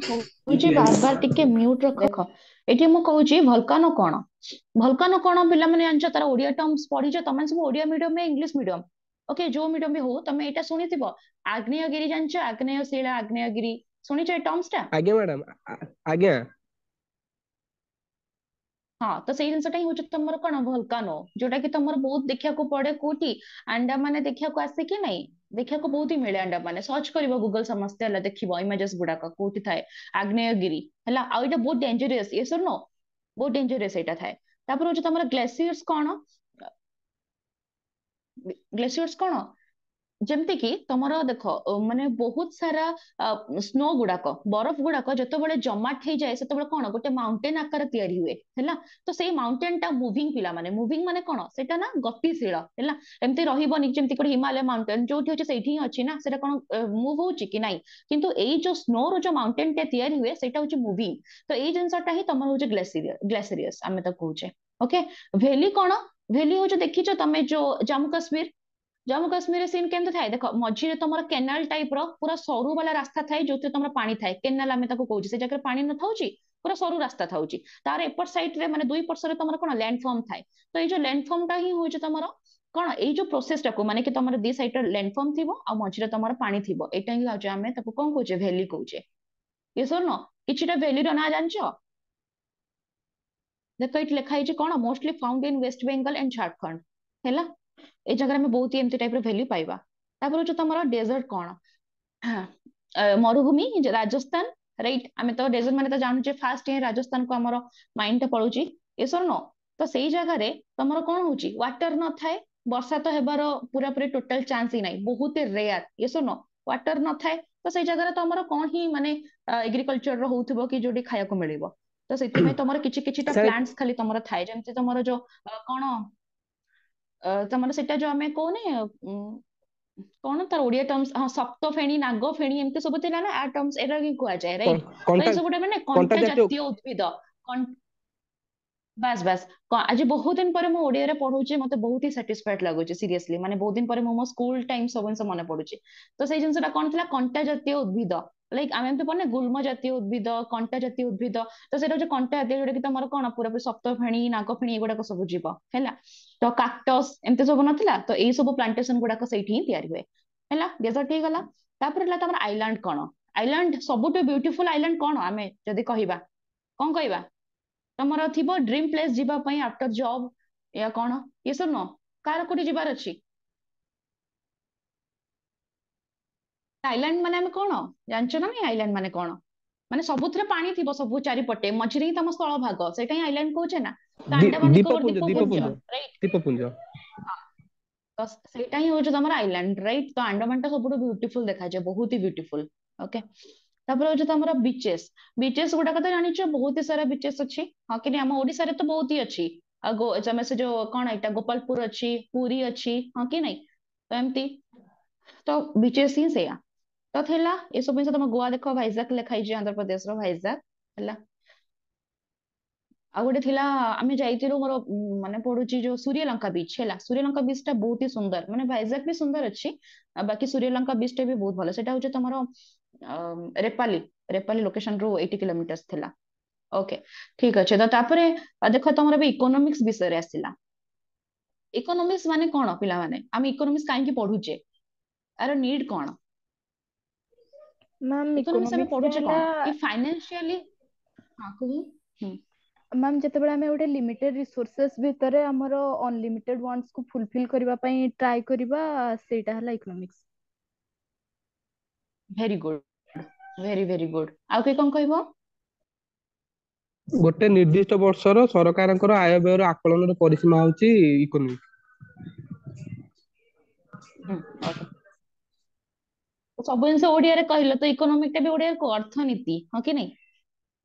[SPEAKER 2] କହୁଛି ବାର ବାର ଟିକେ म्यूट रख देखो एठी मु कहूची वोल्केनो कोन पिला माने जानछ तार ओडिया टर्म्स पढिछ तमे सब ओडिया मीडियम में इंग्लिश मीडियम ओके जो मीडियम भी हो तमे एटा सुनिथिबो आग्नेयगिरी जानछ आग्नेय शिला आग्नेयगिरी सुनिछ ए टर्म्स टा
[SPEAKER 4] आज्ञा मैडम आज्ञा
[SPEAKER 2] हाँ तो ସେଇ ଜିନିଷଟା ହିଁ ହଉଛି ତମର କଣ ଭଲକାନୋ, ଯୋଉଟା କି ତମର ବହୁତ ଦେଖିବାକୁ ପଡେ କୋଉଠି, ଆଣ୍ଡାମାନ ଦେଖିବାକୁ ଆସେ କି ନାଇଁ, ଦେଖିବାକୁ ବହୁତ ହି ମିଳେ ଆଣ୍ଡାମାନ, ସର୍ଚ୍ଚ କରିବ ଗୁଗଲ ସମସ୍ତେ ହେଲା ଦେଖିବ ଇମେଜେସ୍ ଗୁଡାକ କୋଉଠି ଥାଏ, ଆଗ୍ନେୟଗିରି ହେଲା, ଆଉ ଏଇଟା ବହୁତ ଡେଞ୍ଜରିୟସ୍, ୟେସ୍ ଅର୍ नो, ବହୁତ ଡେଞ୍ଜରିୟସ୍ ଏଇଟା ଥାଏ। ତାପରେ ହଉଛି ତମର ଗ୍ଲେସିୟର୍ସ କଣ, ଗ୍ଲେସିୟର୍ସ କଣ, ଯେମିତି କି ତମର ଦେଖ ମାନେ ବହୁତ ସାରା ସ୍ନୋ ଗୁଡାକ, ବରଫ ଗୁଡାକ ଯେତେବେଳେ ଜମାଟ ହେଇଯାଏ ସେତେବେଳେ କଣ ଗୋଟେ ମାଉଣ୍ଟେନ ଆକାର ତିଆରି ହୁଏ ହେଲା, ତ ସେଇ ମାଉଣ୍ଟେନ ଟା ମୁଭିଂ, ପିଲାମାନେ ମୁଭିଂ ମାନେ କଣ, ସେଟା ନା ଗତିଶୀଳ ହେଲା, ଏମିତି ରହିବନି ଯେମିତି ଗୋଟେ ହିମାଲୟ ମାଉଣ୍ଟେନ ଯୋଉଠି ଅଛି ସେଇଠି ହିଁ ଅଛି ନା, ସେଟା କଣ ମୁଭ ହଉଛି କି ନାଇଁ, କିନ୍ତୁ ଏଇ ଯୋଉ ସ୍ନୋ ର ଯୋଉ ମାଉଣ୍ଟେନ ଟା ତିଆରି ହୁଏ ସେଇଟା ହଉଛି ମୁଭିଂ, ତ ଏଇ ଜିନିଷଟା ହିଁ ତମର ହଉଛି ଗ୍ଲେସିରିୟସ୍ ଆମେ ତ କହୁଛେ। ଓକେ, ଭେଲି କଣ, ଭେଲି ହଉଛି ଦେଖିଛ ତମେ ଯୋଉ ଜାମ୍ମୁ କାଶ୍ମୀର, ଜାମ୍ମୁ କାଶ୍ମୀରରେ ସିନ୍ କେମିତି ଥାଏ ଦେଖ, ମଝିରେ ତମର କେନାଲ ଟାଇପ ର ପୁରା ସରୁ ବାଲା ରାସ୍ତା ଥାଏ ଯୋଉଥିରେ ତମର ପାଣି ଥାଏ, କେନାଲ ଆମେ ତାକୁ କହୁଛେ, ସେ ଜାଗାରେ ପାଣି ନଥାଉଛି, ପୁରା ସରୁ ରାସ୍ତା ଥାଉଛି, ତାର ଏପଟ ସାଇଡ ରେ ମାନେ ଦୁଇ ପାର୍ଶ୍ୱରେ ତମର କଣ ଲ୍ୟାଣ୍ଡ ଫର୍ମ ଥାଏ, ତ ଏଇ ଯୋଉ ଲ୍ୟାଣ୍ଡ ଫର୍ମ ଟା ହିଁ ହଉଛି ତମର କଣ, ଏଇ ଯୋଉ ପ୍ରୋସେସ ଟାକୁ ମାନେ କି ତମର ଦି ସାଇଡ ରେ ଲ୍ୟାଣ୍ଡ ଫର୍ମ ଥିବ ଆଉ ମଝିରେ ତମର ପାଣି ଥିବ, ଏଇଟା ହିଁ ହଉଛି ଆମେ ତାକୁ କଣ କହୁଛେ ଭେଲି କହୁଛେ, ୟେସ୍ ଅର୍ नो, କିଛିଟା ଭେଲିର ନାଁ ଜାଣିଛ, ଦେଖ ଏଇଠି ଲେଖା ହେଇଛି କଣ, mostly found in West Bengal and Jharkhand ହେଲା, ଏଇ ଜାଗାରେ ଆମେ ବହୁତ ଏମିତି ଟାଇପ ର ଭ୍ୟାଲ୍ୟୁ ପାଇବା। ତାପରେ ହଉଛି ତମର ଡେଜର୍ଟ କଣ, ମରୁଭୂମି ରାଜସ୍ଥାନ ରାଇଟ, ଆମେ ତ ଡେଜର୍ଟ ମାନେ ତ ଜାଣୁଛେ ଫାଷ୍ଟ ହିଁ ରାଜସ୍ଥାନକୁ ଆମର ମାଇଣ୍ଡ ଟା ପଳଉଛି, ଏସର नो, ତ ସେଇ ଜାଗାରେ ତମର କଣ ହଉଛି ୱାଟର ନଥାଏ, ବର୍ଷା ତ ହେବାର ପୁରାପୁରି ଟୋଟାଲ ଚାନ୍ସ ହିଁ ନାହିଁ, ବହୁତ ରେୟାର, ଏସର नो, ୱାଟର ନଥାଏ, ତ ସେଇ ଜାଗାରେ ତମର କଣ ହିଁ ମାନେ ଏଗ୍ରିକଲଚର ର ହଉଥିବ କି ଯୋଉଠି ଖାଇବାକୁ ମିଳିବ, ତ ସେଥିପାଇଁ ତମର କିଛି କିଛିଟା
[SPEAKER 4] ସାର୍
[SPEAKER 2] ପ୍ଲାଣ୍ଟସ ଖାଲି ତମର ଥାଏ, ଯେମିତି ତମର ଯୋଉ କଣ ତମର ସେଟା ଯୋଉ ଆମେ କହୁନେ କଣ ତାର ଓଡିଆ ଟର୍ମସ୍, ହଁ ସପ୍ତ ଫେଣୀ, ନାଗ ଫେଣୀ ଏମିତି ସବୁ ଥିଲା ନା, ଆ ଟର୍ମସ୍ ଏରା ହିଁ କୁହାଯାଏ ରାଇଟ, ତ
[SPEAKER 4] କଣ୍ଟା
[SPEAKER 2] ଏଇ ସବୁ ମାନେ
[SPEAKER 4] କଣ୍ଟା
[SPEAKER 2] କଣ୍ଟା
[SPEAKER 4] ଜାତୀୟ
[SPEAKER 2] ଜାତୀୟ ଉଦ୍ଭିଦ, ବାସ୍ ବାସ୍, ଆଜି ବହୁତ ଦିନ ପରେ ମୁଁ ଓଡିଆରେ ପଢୁଛି, ମତେ ବହୁତ ହି ସାଟିସ୍ଫାଏଡ୍ ଲାଗୁଛି ସିରିୟସଲି, ମାନେ ବହୁତ ଦିନ ପରେ ମୁଁ ମୋ ସ୍କୁଲ ଟାଇମ ସବୁ ଜିନିଷ ମନେ ପଡୁଛି, ତ ସେଇ ଜିନିଷଟା କଣ ଥିଲା, କଣ୍ଟା ଜାତୀୟ ଉଦ୍ଭିଦ, ଲାଇକ ଆମେ ଏମିତି ପଢେ ଗୁଳ୍ମ ଜାତୀୟ ଉଦ୍ଭିଦ, କଣ୍ଟା ଜାତୀୟ ଉଦ୍ଭିଦ, ତ ସେଇଟା ହଉଛି କଣ୍ଟା ଜାତୀୟ, ଯୋଉଟା କି ତମର କଣ ପୁରାପୁରି ସପ୍ତଫେଣୀ, ନାଗଫେଣୀ ଏଗୁଡାକ ସବୁ ଯିବ ହେଲା, ତ କାକ୍ଟସ ଏମିତି ସବୁ ନଥିଲା, ତ ଏଇ ସବୁ ପ୍ଲାଣ୍ଟେସନ ଗୁଡାକ ସେଇଠି ହିଁ ତିଆରି ହୁଏ ହେଲା, ଡେଜର୍ଟ ହେଇଗଲା। ତାପରେ ହେଲା ତମର ଆଇଲାଣ୍ଡ କଣ, ଆଇଲାଣ୍ଡ ସବୁଠୁ ବ୍ୟୁଟିଫୁଲ ଆଇଲାଣ୍ଡ କଣ, ଆମେ ଯଦି କହିବା କଣ କହିବା, ତମର ଥିବ ଡ୍ରିମ ପ୍ଲେସ୍ ଯିବା ପାଇଁ ଆଫ୍ଟର ଜବ୍, ଏହା କଣ, ୟେସ୍ ଅର୍ नो, କାହାର କୋଉଠି ଯିବାର ଅଛି, ଆଇଲାଣ୍ଡ ମାନେ ଆମେ କଣ ଜାଣିଛ ନା ନାଇଁ, ଆଇଲାଣ୍ଡ ମାନେ କଣ, ମାନେ ସବୁଥିରେ ପାଣି ଥିବ ସବୁ ଚାରିପଟେ, ମଝିରେ ହିଁ ତମ ସ୍ଥଳ ଭାଗ, ସେଇଟା ହିଁ ଆଇଲାଣ୍ଡ କହୁଛେ ନା, ତ ଆଣ୍ଡାମାନ ନିକୋବର
[SPEAKER 4] ଦ୍ୱୀପପୁଞ୍ଜ
[SPEAKER 2] ଦ୍ୱୀପପୁଞ୍ଜ
[SPEAKER 4] ଦ୍ୱୀପପୁଞ୍ଜ
[SPEAKER 2] ରାଇଟ,
[SPEAKER 4] ଦ୍ୱୀପପୁଞ୍ଜ
[SPEAKER 2] ତ ସେଇଟା ହିଁ ହଉଛି ତମର ଆଇଲାଣ୍ଡ ରାଇଟ, ତ ଆଣ୍ଡାମାନ ଟା ସବୁଠୁ ବ୍ୟୁଟିଫୁଲ ଦେଖାଯାଏ, ବହୁତ ହି ବ୍ୟୁଟିଫୁଲ। ଓକେ, ତାପରେ ହଉଛି ତମର ବିଚେସ୍, ବିଚେସ୍ ଗୁଡାକ ତ ଜାଣିଛ ବହୁତ ସାରା ବିଚେସ୍ ଅଛି, ହଁ କି ନାଇଁ, ଆମ ଓଡିଶାରେ ତ ବହୁତ ହି ଅଛି, ଆଉ ତମେ ସେ ଯୋଉ କଣ ଏଇଟା ଗୋପାଳପୁର ଅଛି, ପୁରୀ ଅଛି, ହଁ କି ନାଇଁ, ତ ଏମିତି, ତ ବିଚେସ୍ ହିଁ ସେଇଆ, ତ ଥିଲା ଏସବୁ ଜିନିଷ, ତମ ଗୋଆ ଦେଖ ଭାଇଜାକ ଲେଖା ହେଇଛି, ଆନ୍ଧ୍ରପ୍ରଦେଶର ଭାଇଜାକ ହେଲା, ଆଉ ଗୋଟେ ଥିଲା ଆମେ ଯାଇଥିଲୁ, ମୋର ମାନେ ପଡୁଛି ଯୋଉ ସୂର୍ଯ୍ୟଲଙ୍କା ବିଚ୍ ହେଲା, ସୂର୍ଯ୍ୟଲଙ୍କା ବିଚ୍ ଟା ବହୁତ ହି ସୁନ୍ଦର, ମାନେ ଭାଇଜାକ ବି ସୁନ୍ଦର ଅଛି, ଆଉ ବାକି ସୂର୍ଯ୍ୟଲଙ୍କା ବିଚ୍ ଟା ବି ବହୁତ ଭଲ, ସେଟା ହଉଛି ତମର ରେପାଲି, ରେପାଲି ଲୋକେସନ ରୁ 80 କିଲୋମିଟର ଥିଲା। ଓକେ, ଠିକ ଅଛି, ତ ତାପରେ ଦେଖ ତମର ବି ଇକୋନୋମିକ୍ସ ବିଷୟରେ ଆସିଲା, ଇକୋନୋମିକ୍ସ ମାନେ କଣ ପିଲାମାନେ, ଆମେ ଇକୋନୋମିକ୍ସ କାହିଁକି ପଢୁଛେ, ଆର ନିଡ୍ କଣ,
[SPEAKER 3] ମ୍ୟାମ୍
[SPEAKER 2] ଇକୋନୋମିକ୍ସ ଆମେ
[SPEAKER 3] ଇକୋନୋମିକ୍ସଟା
[SPEAKER 2] ପଢୁଛେ
[SPEAKER 3] ହେଲା
[SPEAKER 2] କଣ କି ଫାଇନାନ୍ସିଆଲି, ହଁ କୁହ, ହୁଁ
[SPEAKER 3] ମ୍ୟାମ୍ ଯେତେବେଳେ ଆମେ ଗୋଟେ ଲିମିଟେଡ ରିସୋର୍ସେସ୍ ଭିତରେ ଆମର ଅନଲିମିଟେଡ ୱାଣ୍ଟସକୁ ଫୁଲଫିଲ୍ କରିବା ପାଇଁ ଟ୍ରାଏ କରିବା, ସେଇଟା ହେଲା economics.
[SPEAKER 2] Very good, very very good, ଆଉ କିଏ କଣ କହିବ,
[SPEAKER 4] ଗୋଟେ ନିର୍ଦ୍ଦିଷ୍ଟ ବର୍ଷର ସରକାରଙ୍କର ଆୟ ବ୍ୟୟର ଆକଳନର ପରିସୀମା ହଉଛି ଇକୋନୋମିକ।
[SPEAKER 2] ଓକେ, ସବୁ ଜିନିଷ ଓଡିଆରେ କହିଲ ତ ଇକୋନୋମିକ ଟା ବି ଓଡିଆରେ କୁହ, ଅର୍ଥନୀତି, ହଁ କି ନାଇଁ,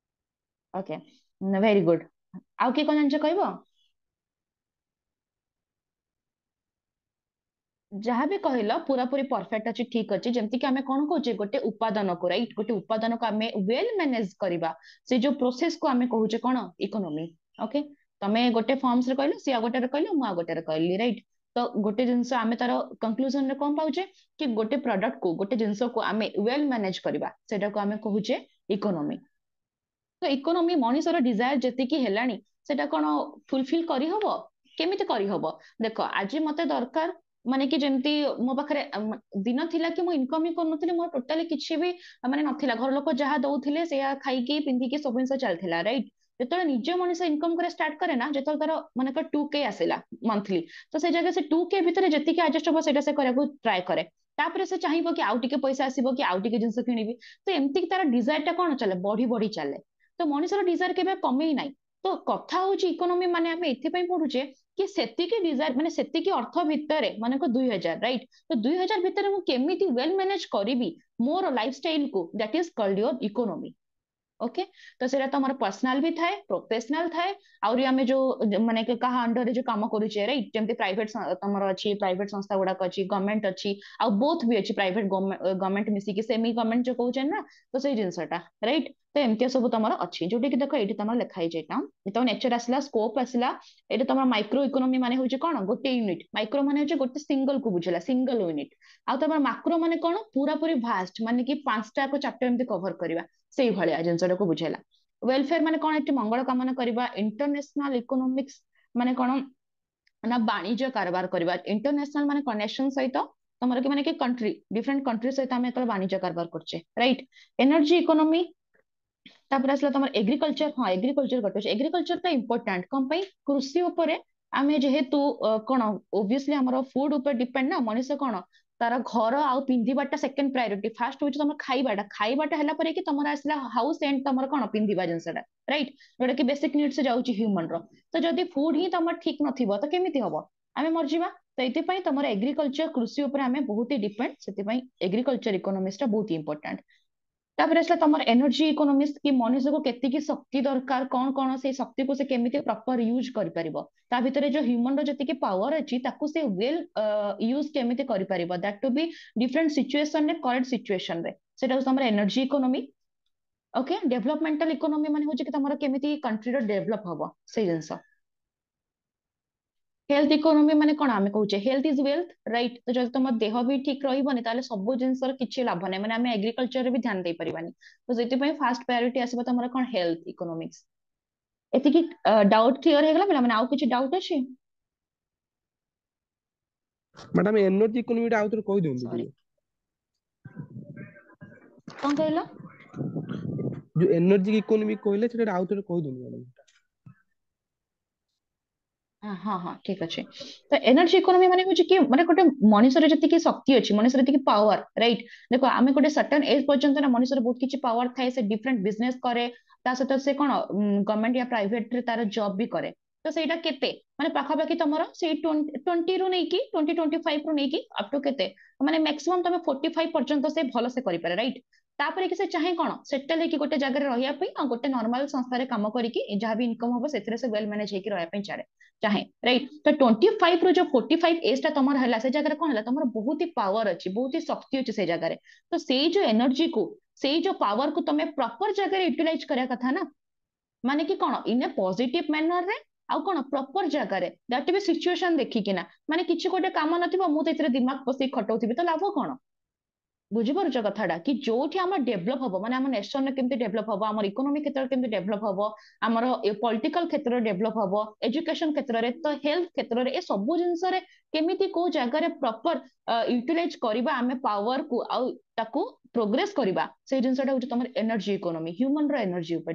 [SPEAKER 2] ଓକେ, ଭେରି ଗୁଡ, ଆଉ କିଏ କଣ ଜାଣିଛ କହିବ, ଯାହା ବି କହିଲ ପୁରାପୁରି ପରଫେକ୍ଟ ଅଛି, ଠିକ ଅଛି, ଯେମିତି କି ଆମେ କଣ କହୁଛେ ଗୋଟେ ଉପାଦାନକୁ ରାଇଟ, ଗୋଟେ ଉପାଦାନକୁ ଆମେ ୱେଲ ମ୍ୟାନେଜ କରିବା, ସେ ଯୋଉ ପ୍ରୋସେସ କୁ ଆମେ କହୁଛେ କଣ ଇକୋନୋମି, ଓକେ, ତମେ ଗୋଟେ ଫର୍ମସ ରେ କହିଲ, ସିଏ ଆଉ ଗୋଟେରେ କହିଲେ, ମୁଁ ଆଉ ଗୋଟେରେ କହିଲି ରାଇଟ, ତ ଗୋଟେ ଜିନିଷ ଆମେ ତାର କନକ୍ଲୁଜନ ରେ କଣ ପାଉଛେ, କି ଗୋଟେ ପ୍ରଡକ୍ଟ କୁ ଗୋଟେ ଜିନିଷକୁ ଆମେ ୱେଲ ମ୍ୟାନେଜ କରିବା, ସେଟାକୁ ଆମେ କହୁଛେ ଇକୋନୋମି, ତ ଇକୋନୋମି ମଣିଷର ଡିଜାୟାର ଯେତିକି ହେଲାଣି ସେଟା କଣ ଫୁଲଫିଲ କରିହବ, କେମିତି କରିହବ, ଦେଖ ଆଜି ମତେ ଦରକାର, ମାନେ କି ଯେମିତି ମୋ ପାଖରେ ଦିନ ଥିଲା କି ମୁଁ ଇନକମ ହିଁ କରୁନଥିଲି, ମୋର ଟୋଟାଲି କିଛି ବି ମାନେ ନଥିଲା, ଘର ଲୋକ ଯାହା ଦଉଥିଲେ ସେଇଆ ଖାଇକି ପିନ୍ଧିକି ସବୁ ଜିନିଷ ଚାଲିଥିଲା ରାଇଟ, ଯେତେବେଳେ ନିଜ ମଣିଷ ଇନକମ କରିବା ଷ୍ଟାର୍ଟ କରେ ନା, ଯେତେବେଳେ ତାର ମନେକର 2K ଆସିଲା ମନ୍ଥଲି, ତ ସେ ଜାଗାରେ ସେ 2K ଭିତରେ ଯେତିକି ଆଡଜଷ୍ଟ ହବ ସେଇଟା ସେ କରିବାକୁ ଟ୍ରାଏ କରେ। ତାପରେ ସେ ଚାହିଁବ କି ଆଉ ଟିକେ ପଇସା ଆସିବ କି ଆଉ ଟିକେ ଜିନିଷ କିଣିବି, ତ ଏମିତି ତାର ଡିଜାୟାର ଟା କଣ ଚାଲେ, ବଢି ବଢି ଚାଲେ। ତ ମଣିଷର ଡିଜାୟାର କେବେ କମେଇ ନାହିଁ। ତ କଥା ହଉଛି ଇକୋନୋମି ମାନେ ଆମେ ଏଥିପାଇଁ ପଢୁଛେ କି ସେତିକି ଡିଜାୟାର ମାନେ ସେତିକି ଅର୍ଥ ଭିତରେ ମନେକର 2000, ରାଇଟ୍? ତ 2000 ଭିତରେ ମୁଁ କେମିତି ୱେଲ ମ୍ୟାନେଜ କରିବି ମୋର ଲାଇଫଷ୍ଟାଇଲ କୁ, that is called your economy. Okay, तो सेटा तो हमारा पर्सनाल भी थाए, प्रोफेशनल थाए, और आमे जो माने कहा अंडर जो काम करूचे, राइट? जेमती प्राइवेट तमर अछि, प्राइवेट संस्था गुडा अछि, गवर्नमेंट अछि, आ बोथ भी अछि, प्राइवेट गवर्नमेंट मिसी कि सेमी गवर्नमेंट जो कहउचे ना, तो सेही जिंसटा, राइट? तो एमती सब तमर अछि, जोटी कि देखो एठी तमर लिखा हि जेटा, तो नेचर आसला, स्कोप आसला, एटा तमर माइक्रो इकोनॉमी माने होचे कोन, गोटे यूनिट। माइक्रो माने होचे गोटे सिंगल को बुझला, सिंगल यूनिट। आ तमर मैक्रो माने कोन, पूरा पूरी भास्ट, माने कि पांचटा को चैप्टर एमती कवर करबा, सेही भलिया जिंसटा को बुझेला। वेलफेयर माने कोन, एटी मंगल कामना करबा। इंटरनेशनल इकोनॉमिक्स माने कोन ना, वाणिज्य कारबार करबा। इंटरनेशनल माने कनेक्शन सहित तमर कि माने कि कंट्री, डिफरेंट कंट्री सहित हमें तो वाणिज्य कारबार करछे, राइट? एनर्जी इकोनॉमी, तापर असला तमर एग्रीकल्चर। हाँ, एग्रीकल्चर कटुछ, एग्रीकल्चर ता इंपोर्टेंट कम पई, कृषि ऊपर आमे जेहेतु कोन ओब्वियसली हमर फूड ऊपर डिपेंड ना, मनुष्य कोन तार घर आ पिंधिबाटा सेकंड प्रायोरिटी, फास्ट होछ तमर खाइबाटा। खाइबाटा हला परे कि तमर असला हाउस एंड तमर कोन पिंधिबा जिंसटा, राइट? जोटा कि बेसिक नीड्स जाउची ह्यूमन रो। तो जदी फूड ही तमर ठीक नथिबो तो केमिति हबो, आमे मर जिबा। तो एति पई तमर एग्रीकल्चर कृषि ऊपर आमे बहुत ही डिपेंड, सेति पई एग्रीकल्चर इकोनॉमिक्स ता बहुत ही इंपोर्टेंट। तापर असला तमर एनर्जी इकोनॉमिक्स कि मनुष्य को केतिकी शक्ति दरकार, कौन कौन से शक्ति को से केमिति प्रॉपर यूज करि परिबो, ता भितरे जो ह्यूमन रो जतिकी पावर अछि ताकू से वेल यूज केमिति करि परिबो, that to be different situation रे, करेंट सिचुएशन रे, सेटा तमर energy economy. Okay, developmental economy माने होचे कि तमर केमिति कंट्री रो डेवलप हबो, से जिंस। हेल्थ इकोनॉमी माने कोन, आमे कहूचे हेल्थ इज वेल्थ, राइट? तो जब तुम देह भी ठीक रहइबनी ताले सब जिंसर किछि लाभ नै, माने आमे एग्रीकल्चर रे भी ध्यान दे परिबानी। तो जेति पई फास्ट प्रायोरिटी आसीबो तमर कोन, हेल्थ इकोनॉमिक्स। एति कि डाउट क्लियर हे गेला पिला माने, आउ किछि डाउट अछि?
[SPEAKER 4] मैडम एनर्जी इकोनॉमी आउथरे कहि दियंतु
[SPEAKER 2] सॉरी,
[SPEAKER 4] ଟିକେ।
[SPEAKER 2] कोन कहलो?
[SPEAKER 4] जो एनर्जी इकोनॉमी कहले सेटा आउथरे कहि दियंतु मैडम।
[SPEAKER 2] हाँ हाँ हाँ, ठीक अच्छे। तो एनर्जी इकोनॉमी माने होची कि माने गोटे मनुष्यर जतिकी शक्ति अछि, मनुष्यर जतिकी पावर, राइट? देखो आमे गोटे सर्टेन एज पर्यंत ना मनुष्यर बहुत किछि पावर थाए, से डिफरेंट बिजनेस करे, ता सहित से कोन गवर्नमेंट या प्राइवेट रे तार जॉब भी करे। तो सेटा केते माने पाखापाखि तमरो से 20 रु नै कि 20-25 रु नै कि अप टू केते, माने मैक्सिमम तमे 45 पर्यंत से भलो से करि पारे, राइट? तापर कि से चाहे कोन सेटल है कि गोटे जगह रे रहिया पई आ गोटे नॉर्मल संस्था रे काम करी कि जहां भी इनकम होबो सेतरे से वेल मैनेज हे कि रहया पई चाहे, राइट? तो 25 रु जो 45 एज ता तमर हला, से जगह कोन हला तमर बहुत ही पावर अछि, बहुत ही शक्ति अछि से जगह रे। तो सेई जो एनर्जी को, सेई जो पावर को तमे प्रॉपर जगह रे यूटिलाइज करया कथा ना, माने कि कोन इन ए पॉजिटिव मैनर रे, आउ कोन प्रॉपर जगह रे, दैट बी सिचुएशन देखि कि ना, माने किछि गोटे काम नथिबो मु तेतरे दिमाग पसी खटौथिबि, तो लाभ कोन? बुझिपारुଛ କଥାଟା କି ଯୋଉଠି ଆମର ଡେଭଲପ ହବ, ମାନେ ଆମ ନେସନରେ କେମିତି ଡେଭଲପ ହବ, ଆମର ଇକୋନୋମି କ୍ଷେତ୍ରରେ କେମିତି ଡେଭଲପ ହବ, ଆମର ପଲିଟିକାଲ କ୍ଷେତ୍ରରେ ଡେଭଲପ ହବ, ଏଜୁକେସନ କ୍ଷେତ୍ରରେ, ତ ହେଲ୍ଥ କ୍ଷେତ୍ରରେ, ଏ ସବୁ ଜିନିଷରେ କେମିତି କୋଉ ଜାଗାରେ ପ୍ରପର ୟୁଟିଲାଇଜ କରିବା ଆମେ ପାୱାରକୁ, ଆଉ ତାକୁ ପ୍ରୋଗ୍ରେସ କରିବା, ସେଇ ଜିନିଷଟା ହଉଛି ତମର ଏନର୍ଜି ଇକୋନୋମି, ହ୍ୟୁମାନ ର ଏନର୍ଜି ଉପରେ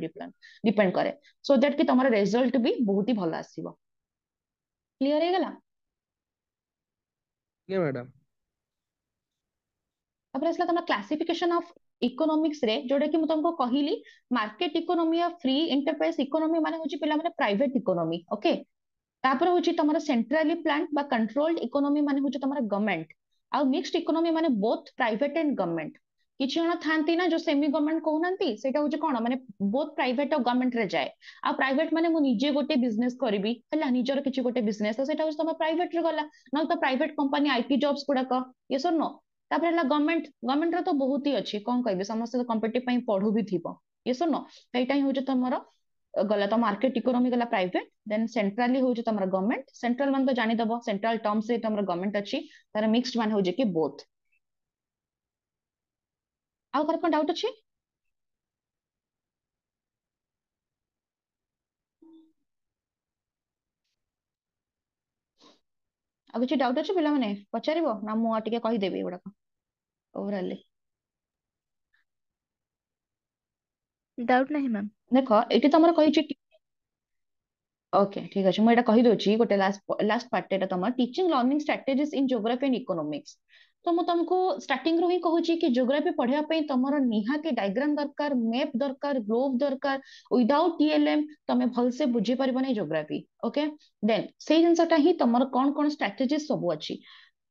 [SPEAKER 2] ଡିପେଣ୍ଡ କରେ, ସୋ ଦ୍ୟାଟ କି ତମର ରେଜଲ୍ଟ ବି ବହୁତ ହି ଭଲ ଆସିବ। କ୍ଲିୟର ହେଇଗଲା?
[SPEAKER 4] ଆଜ୍ଞା मैडम।
[SPEAKER 2] तापर असला तमर क्लासिफिकेशन ऑफ इकोनॉमिक्स रे, जोडे कि मु तुमको कहिली मार्केट इकोनॉमी या फ्री एंटरप्राइज इकोनॉमी माने होची पिला माने प्राइवेट इकोनॉमी, ओके? तापर होची तमर सेंट्रली प्लान्ड बा कंट्रोल्ड इकोनॉमी माने होची तमर गवर्नमेंट, आ मिक्स्ड इकोनॉमी माने बोथ प्राइवेट एंड गवर्नमेंट। किछि जण थांती ना जो सेमी गवर्नमेंट कहउनांती, सेटा होची कोन माने बोथ प्राइवेट और गवर्नमेंट रे जाए। आ प्राइवेट माने मु निजे गोटे बिजनेस करबी, हला निजर किछि गोटे बिजनेस, तो सेटा होची तमर प्राइवेट रे गला, न तो प्राइवेट कंपनी आईटी जॉब्स गुडा क, यस और नो? तापर हला गवर्नमेंट, गवर्नमेंट रे तो बहुत ही अछि, कोन कहबे समस्त तो कॉम्पिटिटिव पई पढु भी थिबो, यस और नो? एटा ही होची तमर गला, तो मार्केट इकोनॉमी गला प्राइवेट, देन सेंट्रली होची तमर गवर्नमेंट। सेंट्रल मान तो जानि दबो, सेंट्रल टर्म से तमर गवर्नमेंट अछि, तार मिक्स्ड मान होची कि बोथ। आउ कर कोन डाउट अछि? आ किछि डाउट अछि पिला माने पचारिबो ना, मु आ टिके कहि देबी एगुडा ओवरऑल?
[SPEAKER 3] डाउट नहीं मैम।
[SPEAKER 2] देखो एटी तमर कहिछि ओके ठीक अच्छे मुझे कही दोची गोटे लास्ट पार्ट एटा तमर teaching learning strategies in geography and economics तो मु तुमको स्टार्टिंग रो ही कहूची कि ज्योग्राफी पढ़िया पई तमरो निहाती डायग्राम दरकार मैप दरकार ग्लोब दरकार विदाउट टीएलएम तमे भल से बुझी परबो नै ज्योग्राफी ओके देन सेही जिंसटा ही तमरो कोन कोन स्ट्रेटजीज सब अछि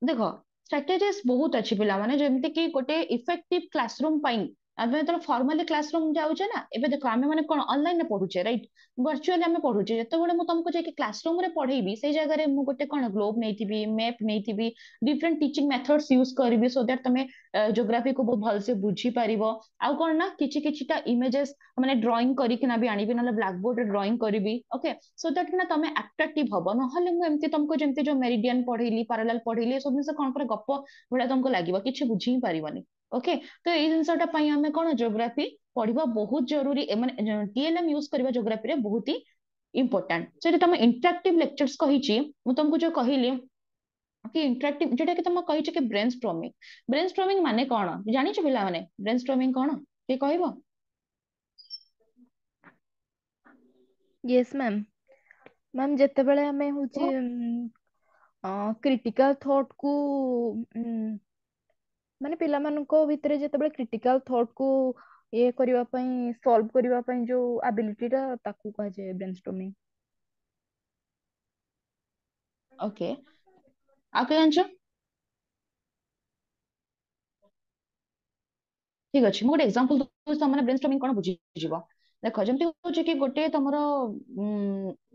[SPEAKER 2] देखो स्ट्रेटेजीज बहुत अच्छी पिला माने जेमती कि गोटे इफेक्टिव क्लासरूम पाई आमे तो फॉर्मली क्लासरूम जाउचे ना एबे देखो आमे माने कोन ऑनलाइन रे पढुचे राइट वर्चुअली आमे पढुचे जते बेले मु तुमको जे कि क्लासरूम रे पढेबी सेही जगह रे मु गोटे कोन ग्लोब नैथिबी मैप नैथिबी डिफरेंट टीचिंग मेथड्स यूज करबी सो दैट तमे ज्योग्राफी को बहुत भल से बुझी पारिबो आउ कोन ना किछि किछिटा इमेजेस माने ड्राइंग करी कि ना भी आनिबी ना ब्लैक बोर्ड रे ड्राइंग करबी ओके सो दैट ना तमे अट्रैक्टिव हबो न हले मु एमती तुमको जेमती जो मेरिडियन पढेली पैरेलल पढेली सब जिंस कोन पर गप्प भला तुमको लागिबो किछि बुझी ही पारिबनी ओके तो एई जिंसटा पई हमें कोन ज्योग्राफी पढ़िबा बहुत जरूरी माने टीएलएम यूज करबा ज्योग्राफी रे बहुत ही इंपोर्टेंट से तुम इंटरेक्टिव लेक्चर्स कही मु तुमको जो कहली कि इंटरेक्टिव जेटा कि तुम कही कि ब्रेनस्टॉर्मिंग माने कोन जानि छ पिला माने ब्रेनस्टॉर्मिंग कोन के कहबो
[SPEAKER 3] यस मैम मैम जेतेबेले हमें होची क्रिटिकल थॉट को माने पिला मानको भितरे जेतेबेले क्रिटिकल थॉट को ये करबा पई सॉल्व करबा पई जो एबिलिटी रा ताकू कह जे ब्रेनस्टॉर्मिंग
[SPEAKER 2] ओके आके जानछ ठीक अछि मु गोटे एग्जांपल दउ तमने ब्रेनस्टॉर्मिंग कोन बुझी जीवो देखो जमती होची कि गोटे तमरो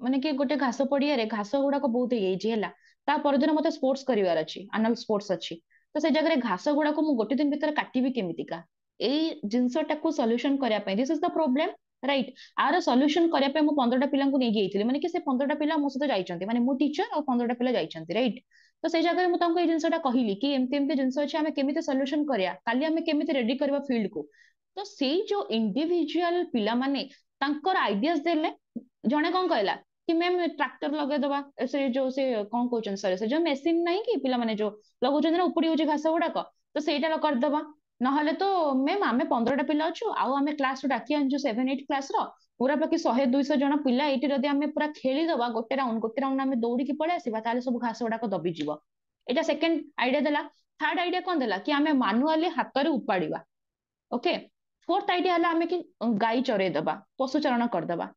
[SPEAKER 2] माने कि गोटे घास पड़िया रे घास गुडा को बहुत हेई छी हला ता परदिन मते स्पोर्ट्स करिवार अछि एनुअल स्पोर्ट्स अछि तो से जगह रे घास गुडा को मु गोटे दिन भीतर काटिबी केमितिका एई जिंसटा को सॉल्यूशन करिया पई this is the problem right or solution करिया पई मु 15टा पिला को नै गेइथिले माने कि से 15टा पिला मो सते जाइचंती माने मु टीचर और 15टा पिला जाइचंती राइट तो से जगह मु तुमको ए जिंसटा कहली कि एमती एमती जिंस अछि हमें केमिति सॉल्यूशन करिया काली हमें केमिति रेडी करबा फील्ड को तो सेई जो इंडिविजुअल पिला माने तांकर आइडियाज देले जणे कोन कहला कि मैम ट्रैक्टर लगे दबा से जो से कोन कहउछन सर से जो मशीन नहीं कि पिला माने जो लगउछन ना उपडी होची घास गुडा को तो सेटा कर दबा नहले तो मैम आमे 15टा पिला अछु आउ आमे क्लास डाकी आनजु 7 8 क्लास रो पूरा बाकी 100 200 जण पिला एटी जदी आमे पूरा खेली दबा गोटे राउंड आमे दौड़ी की पळे आसीबा ताले सब घास गुडा को दबी जीवो एटा सेकंड आइडिया देला थर्ड आइडिया कोन देला कि आमे मैनुअली हाथ रे उपाड़ीबा ओके फोर्थ आइडिया हला आमे कि गाई चरे दबा पशु चारण कर दबा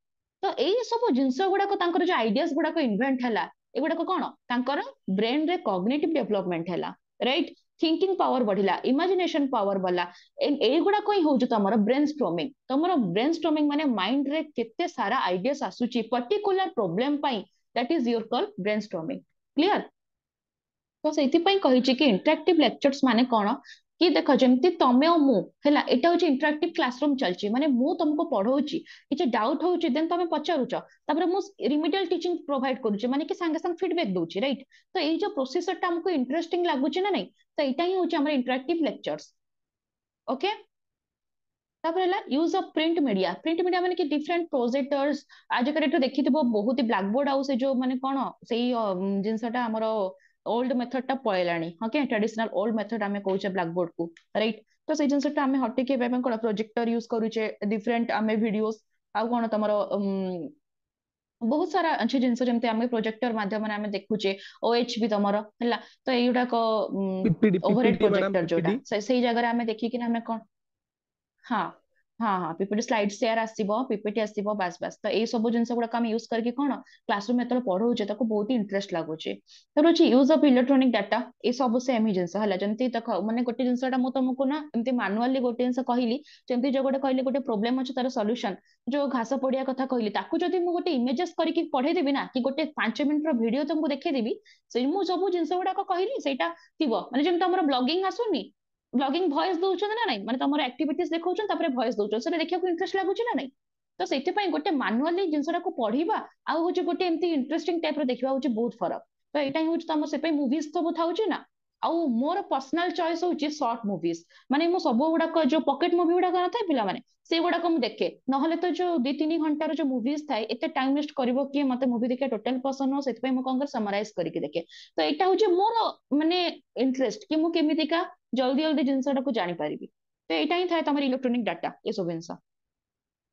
[SPEAKER 2] तो एई सब जिंस गुडा को तांकर जो आइडियाज गुडा को इन्वेंट हला एगुडा को कोन तांकर ब्रेन रे कॉग्निटिव डेवलपमेंट हला राइट थिंकिंग पावर बढ़िला इमेजिनेशन पावर बढ़ला एगुडा को ही होउछ तमरो ब्रेनस्टॉर्मिंग तमरो ब्रेनस्टॉर्मिंग माने माइंड रे केते सारा आइडियाज आसुची पर्टिकुलर प्रॉब्लम पई that is your call brainstorming clear तो सेति पई कहिछि कि इंटरेक्टिव लेक्चर्स माने कोन कि देखो जेमती तमे और मु हैला एटा होची इंटरेक्टिव क्लासरूम चलची माने मु तुमको पढौची किछ डाउट होची देन तमे पचारुच तापर मु रिमेडियल टीचिंग प्रोवाइड करूची माने कि संगे संग फीडबैक दोची राइट तो एई जो प्रोसेसर टा हमको इंटरेस्टिंग लागुची ना नहीं तो एटा ही होची हमर इंटरेक्टिव लेक्चर्स ओके तापर हला यूज ऑफ प्रिंट मीडिया माने कि डिफरेंट प्रोजेक्टर्स आज करे तो देखिथिबो बहुत ही ब्लैक बोर्ड आउ से जो माने कोन सेई जिंसटा हमरो ओल्ड मेथड टा पळेलाणी ओके ट्रेडिशनल ओल्ड मेथड आमे कहूचे ब्लैक बोर्ड को राइट तो से जिंसटा आमे हटे के बेबे कोन प्रोजेक्टर यूज करूचे डिफरेंट आमे वीडियोस आउ कोन तमरो बहुत सारा अच्छे जिनस जमते आमे प्रोजेक्टर माध्यम आमे देखुचे ओएचबी तमरो हला तो एयुडा को
[SPEAKER 4] PPT
[SPEAKER 2] overhead
[SPEAKER 4] PPT madam
[SPEAKER 2] projector जोटा
[SPEAKER 4] पीपीटी
[SPEAKER 2] सही जगह आमे देखि कि हमें कोन हाँ हाँ हाँ पीपीटी स्लाइड शेयर आसीबो पीपीटी आसीबो बास बास तो एई सब जिंस गुडा हम यूज करके कोन क्लासरूम एतल पढौचे ताको बहुत ही इंटरेस्ट लागुचे तो रोची यूज ऑफ इलेक्ट्रॉनिक डाटा ए सब सेम ही जिंस हला जंती देखो माने गोटे जिंसटा मु तुमको ना एमती मैनुअली गोटे जिंस कहली जेमती जो गोटे कहली गोटे प्रॉब्लम अछि तार सॉल्यूशन जो घास पड़िया कथा कहली ताकू जदी मु गोटे इमेजेस करके पढे देबी ना कि गोटे 5 मिनिट रो वीडियो तुमको देखे देबी से मु सब जिंस गुडा कहली सेटा थिबो माने जेमती हमर ब्लॉगिंग आसुनी ब्लॉगिंग भॉइस दउछन ना नहीं माने तमर एक्टिविटीज देखौछन तापर भॉइस दउछन से देखिया को इंटरेस्ट लागुची ना नहीं तो सेति पई गोटे मैनुअली जिंसटा को पढिबा आ होचे गोटे एमती इंटरेस्टिंग टाइप रो देखिबा होचे बहुत फरक तो एटा ही होचे तमर से पई मूवीज सब थाउची ना आउ मोर पर्सनल चॉइस होची शॉर्ट मूवीज माने मु सब गुडा को जो पॉकेट मूवी गुडा न थाए पिला माने से गुडा को मु देखे नहले तो जो 2 3 घंटा रो जो मूवीज थाए एते टाइम वेस्ट करबो कि मते मूवी देखे टोटल पसंद हो सेति पई मु कोन कर समराइज करके देखे तो एटा होचे मोर माने इंटरेस्ट कि मु केमितिका जल्दी जल्दी जिनसटा को जानि परिबी तो एटा ही थाए तमर इलेक्ट्रॉनिक डाटा ए सब जिंस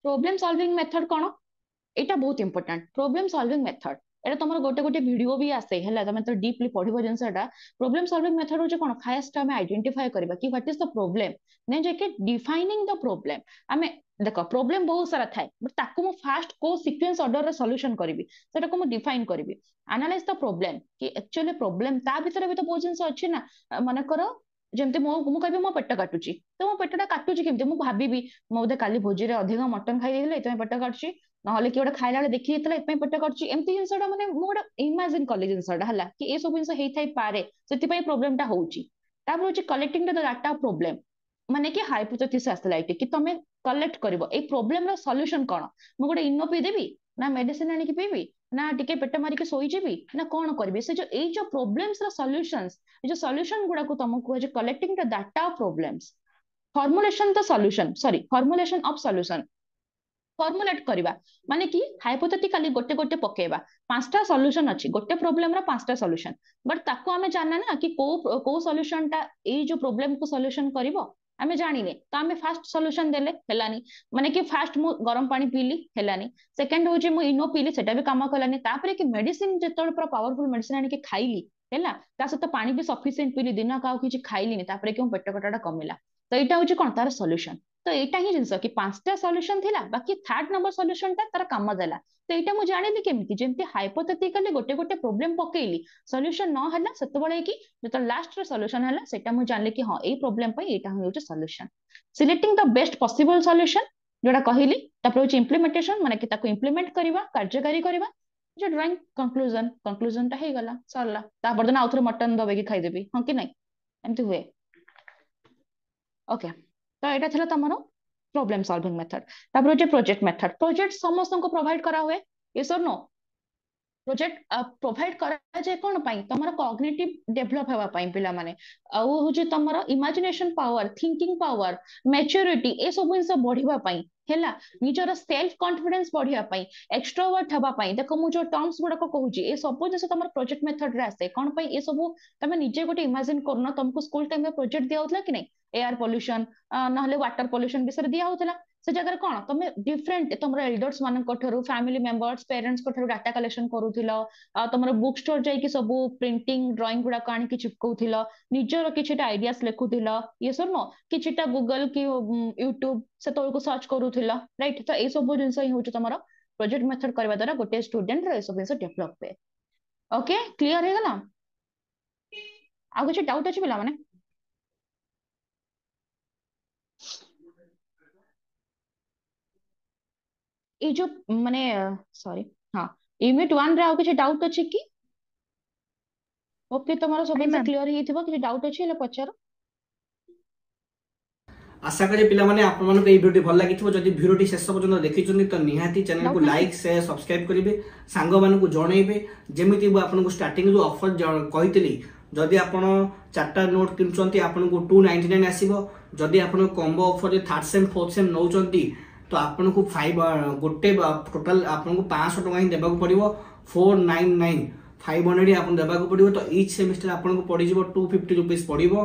[SPEAKER 2] प्रॉब्लम सॉल्विंग मेथड कोन एटा बहुत इंपोर्टेंट प्रॉब्लम सॉल्विंग मेथड एटा तमरो गोटे गोटे वीडियो भी आसे हला तमे तो डीपली पढिबो जिंसटा प्रॉब्लम सॉल्विंग मेथड हो जे कोन फास्ट हमें आइडेंटिफाई करबा कि व्हाट इज द प्रॉब्लम ने जे के डिफाइनिंग द प्रॉब्लम हमें देखो प्रॉब्लम बहुत सारा थाए बट ताको मो फास्ट को सीक्वेंस ऑर्डर रे सॉल्यूशन करबी सेटा को मो डिफाइन करबी एनालाइज द प्रॉब्लम कि एक्चुअली प्रॉब्लम ता भीतर भी तो बहुत जिंस अछि ना माने करो जेमते मो कहबी मो पेट काटुची तो मो पेटटा काटुची केमते मो भाबीबी मो बोधे काली भोजी रे अधिक मटन खाई देले एतमे पेट काटुची नहले कि गोटे खाइला बेले देखि जेतले एतमे पेट काटुची एमती जिंसटा माने मो गोटे इमेजिन कले जिंसटा हला कि ए सब जिंस हेइ थाई पारे सेति पई प्रॉब्लम टा होउची तापर होची collecting the data of problem माने कि हाइपोथेसिस आसला एटी कि तमे कलेक्ट करबो ए प्रॉब्लम रो सॉल्यूशन कोन मो गोटे इनो पी देबी ना मेडिसिन आनी कि पीबी ना टिके पेट मारी के सोई जेबी ना कोन करबी से जो ए जो प्रॉब्लम्स रो सॉल्यूशंस ए जो सॉल्यूशन गुडा को तुमको जे collecting the data of problems formulation the solution sorry formulation of solution formulate करबा माने कि हाइपोथेटिकली गोटे गोटे पकेबा पांचटा सॉल्यूशन अछि गोटे प्रॉब्लम रा पांचटा सॉल्यूशन बट ताको हमें जानना ना कि को सॉल्यूशन टा ए जो प्रॉब्लम को सॉल्यूशन करिवो हमें जानिने तो हमें फास्ट सॉल्यूशन देले हेलानी माने कि फास्ट मु गरम पानी पीली हेलानी सेकंड हो जे मु इनो पीली सेटा भी काम करलानी तापरे कि मेडिसिन जेतोड़ पर पावरफुल मेडिसिन आनी के खाइली हेला ता सहित पानी भी सफिशिएंट पीली दिन का किछि खाइलिनी तापरे कि पेट कटाटा कमिला तो एटा होची कोन तार सॉल्यूशन तो एटा ही जिंस कि पांचटा सॉल्यूशन थिला बाकी थर्ड नंबर सॉल्यूशन ता तार काम देला तो एटा मु जानिली केमिति जेंति हाइपोथेटिकली गोटे गोटे प्रॉब्लम पकेइली सॉल्यूशन न हला सेतबळे कि जेतो लास्ट रे सॉल्यूशन हला सेटा मु जानले कि हां ए प्रॉब्लम पई एटा होउची solution selecting the best possible solution जोडा कहिली तापर होची इंप्लीमेंटेशन माने कि ताको इंप्लीमेंट करबा कार्यकारी करबा जो ड्राइंग कंक्लूजन ता हे गला सरला तापर दिन आउथरे मटन दबे कि खाइ देबी हां कि नै एमति हुए ओके तो एटा थिला तमरो प्रॉब्लम सॉल्विंग मेथड तापर होची प्रोजेक्ट समस्त को प्रोवाइड करा हुए यस और नो प्रोजेक्ट प्रोवाइड करा जाय कोन पई तमरो कॉग्निटिव डेवलप हेबा पई पिला माने आ होची तमरो imagination power thinking power maturity ए सब जिंस बढ़िबा पई हेला निजर सेल्फ कॉन्फिडेंस बढ़िया पई एक्सट्रोवर्ट हेबा पई देखो मु जो टर्म्स गुडा को कहूची ए सब जिंस तमरो प्रोजेक्ट मेथड रे आसे कोन पई ए सब तमे निजे गोटे इमेजिन करनो तुमको स्कूल टाइम में प्रोजेक्ट दिया होतला कि नै एयर पोल्यूशन नहले वाटर पोल्यूशन विषय दिया होतला से जगह कोन तमे डिफरेंट तमरो एल्डर्स मान कोठरू फैमिली मेंबर्स पेरेंट्स कोठरू डाटा कलेक्शन करूथिलो तमरो बुक स्टोर जाई कि सब प्रिंटिंग ड्राइंग गुडा काणी कि चिपकौथिलो निजर किछटा आइडियास लेखुथिलो ये सब नो किछटा गूगल कि यूट्यूब से तोल को सर्च करूथिलो राइट तो ए सब जिंस ही होछ तमरो प्रोजेक्ट मेथड करबा द्वारा गोटे स्टूडेंट रे सब जिंस डेवलप पे ओके क्लियर हे गला आ कुछ डाउट अछि पिला माने ए जो माने सॉरी हाँ यूनिट 1 रे आ कुछ डाउट अछि कि ओके तुम्हारा सब से क्लियर ही थिबो कि डाउट अछि ले पचारो
[SPEAKER 1] आशा करी पिला माने आपन मन को ए वीडियो भल लागिथिबो जदि वीडियोटी शेष पर्यंत देखिचुनी तो निहाती चैनल को लाइक शेयर सब्सक्राइब करिवे सांग मान को जणैबे जेमिति बो आपन को स्टार्टिंग जो ऑफर कहितली जदि आपन चारटा नोट किनचंती आपन को 299 आसीबो जदि आपन कॉम्बो ऑफर जे थर्ड सेम फोर्थ सेम नौचंती तो आपन को 5 गोटे टोटल आपन को 500 टका ही देबा को पड़िबो 499 500 आपन देबा को पड़िबो तो ईच सेमेस्टर आपन को पड़ी जिवो 250 रुपीस पड़िबो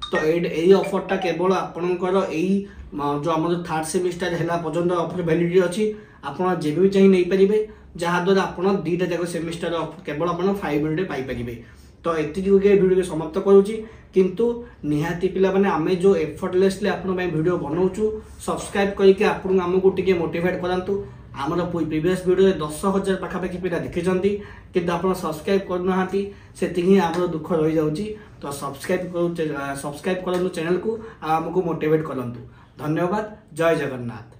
[SPEAKER 1] तो ए ऑफर टा केवल आपनकर एई जो हमर थर्ड सेमेस्टर हैला पर्यंत ऑफर वैलिडिटी अछि आपन जेबे भी चाहि नै परिबे जहा द्वारा आपन दीटा जाक सेमेस्टर केवल आपन 500 पाई परिबे तो एति जो के वीडियो के समाप्त करूची किंतु निहाती पिला माने आमे जो एफर्टलेसली आपन में वीडियो बनाउछु सब्सक्राइब करी के आपन हमको टिके मोटिवेट करंतु हमर प्रीवियस वीडियो रे 10000 पाखा पाखी पिला देखिचंती किंतु आपन सब्सक्राइब करनाहाती सेति ही हमर दुख रहि जाउची तो सब्सक्राइब करनु चैनल को हमको मोटिवेट करंतु धन्यवाद जय जगन्नाथ।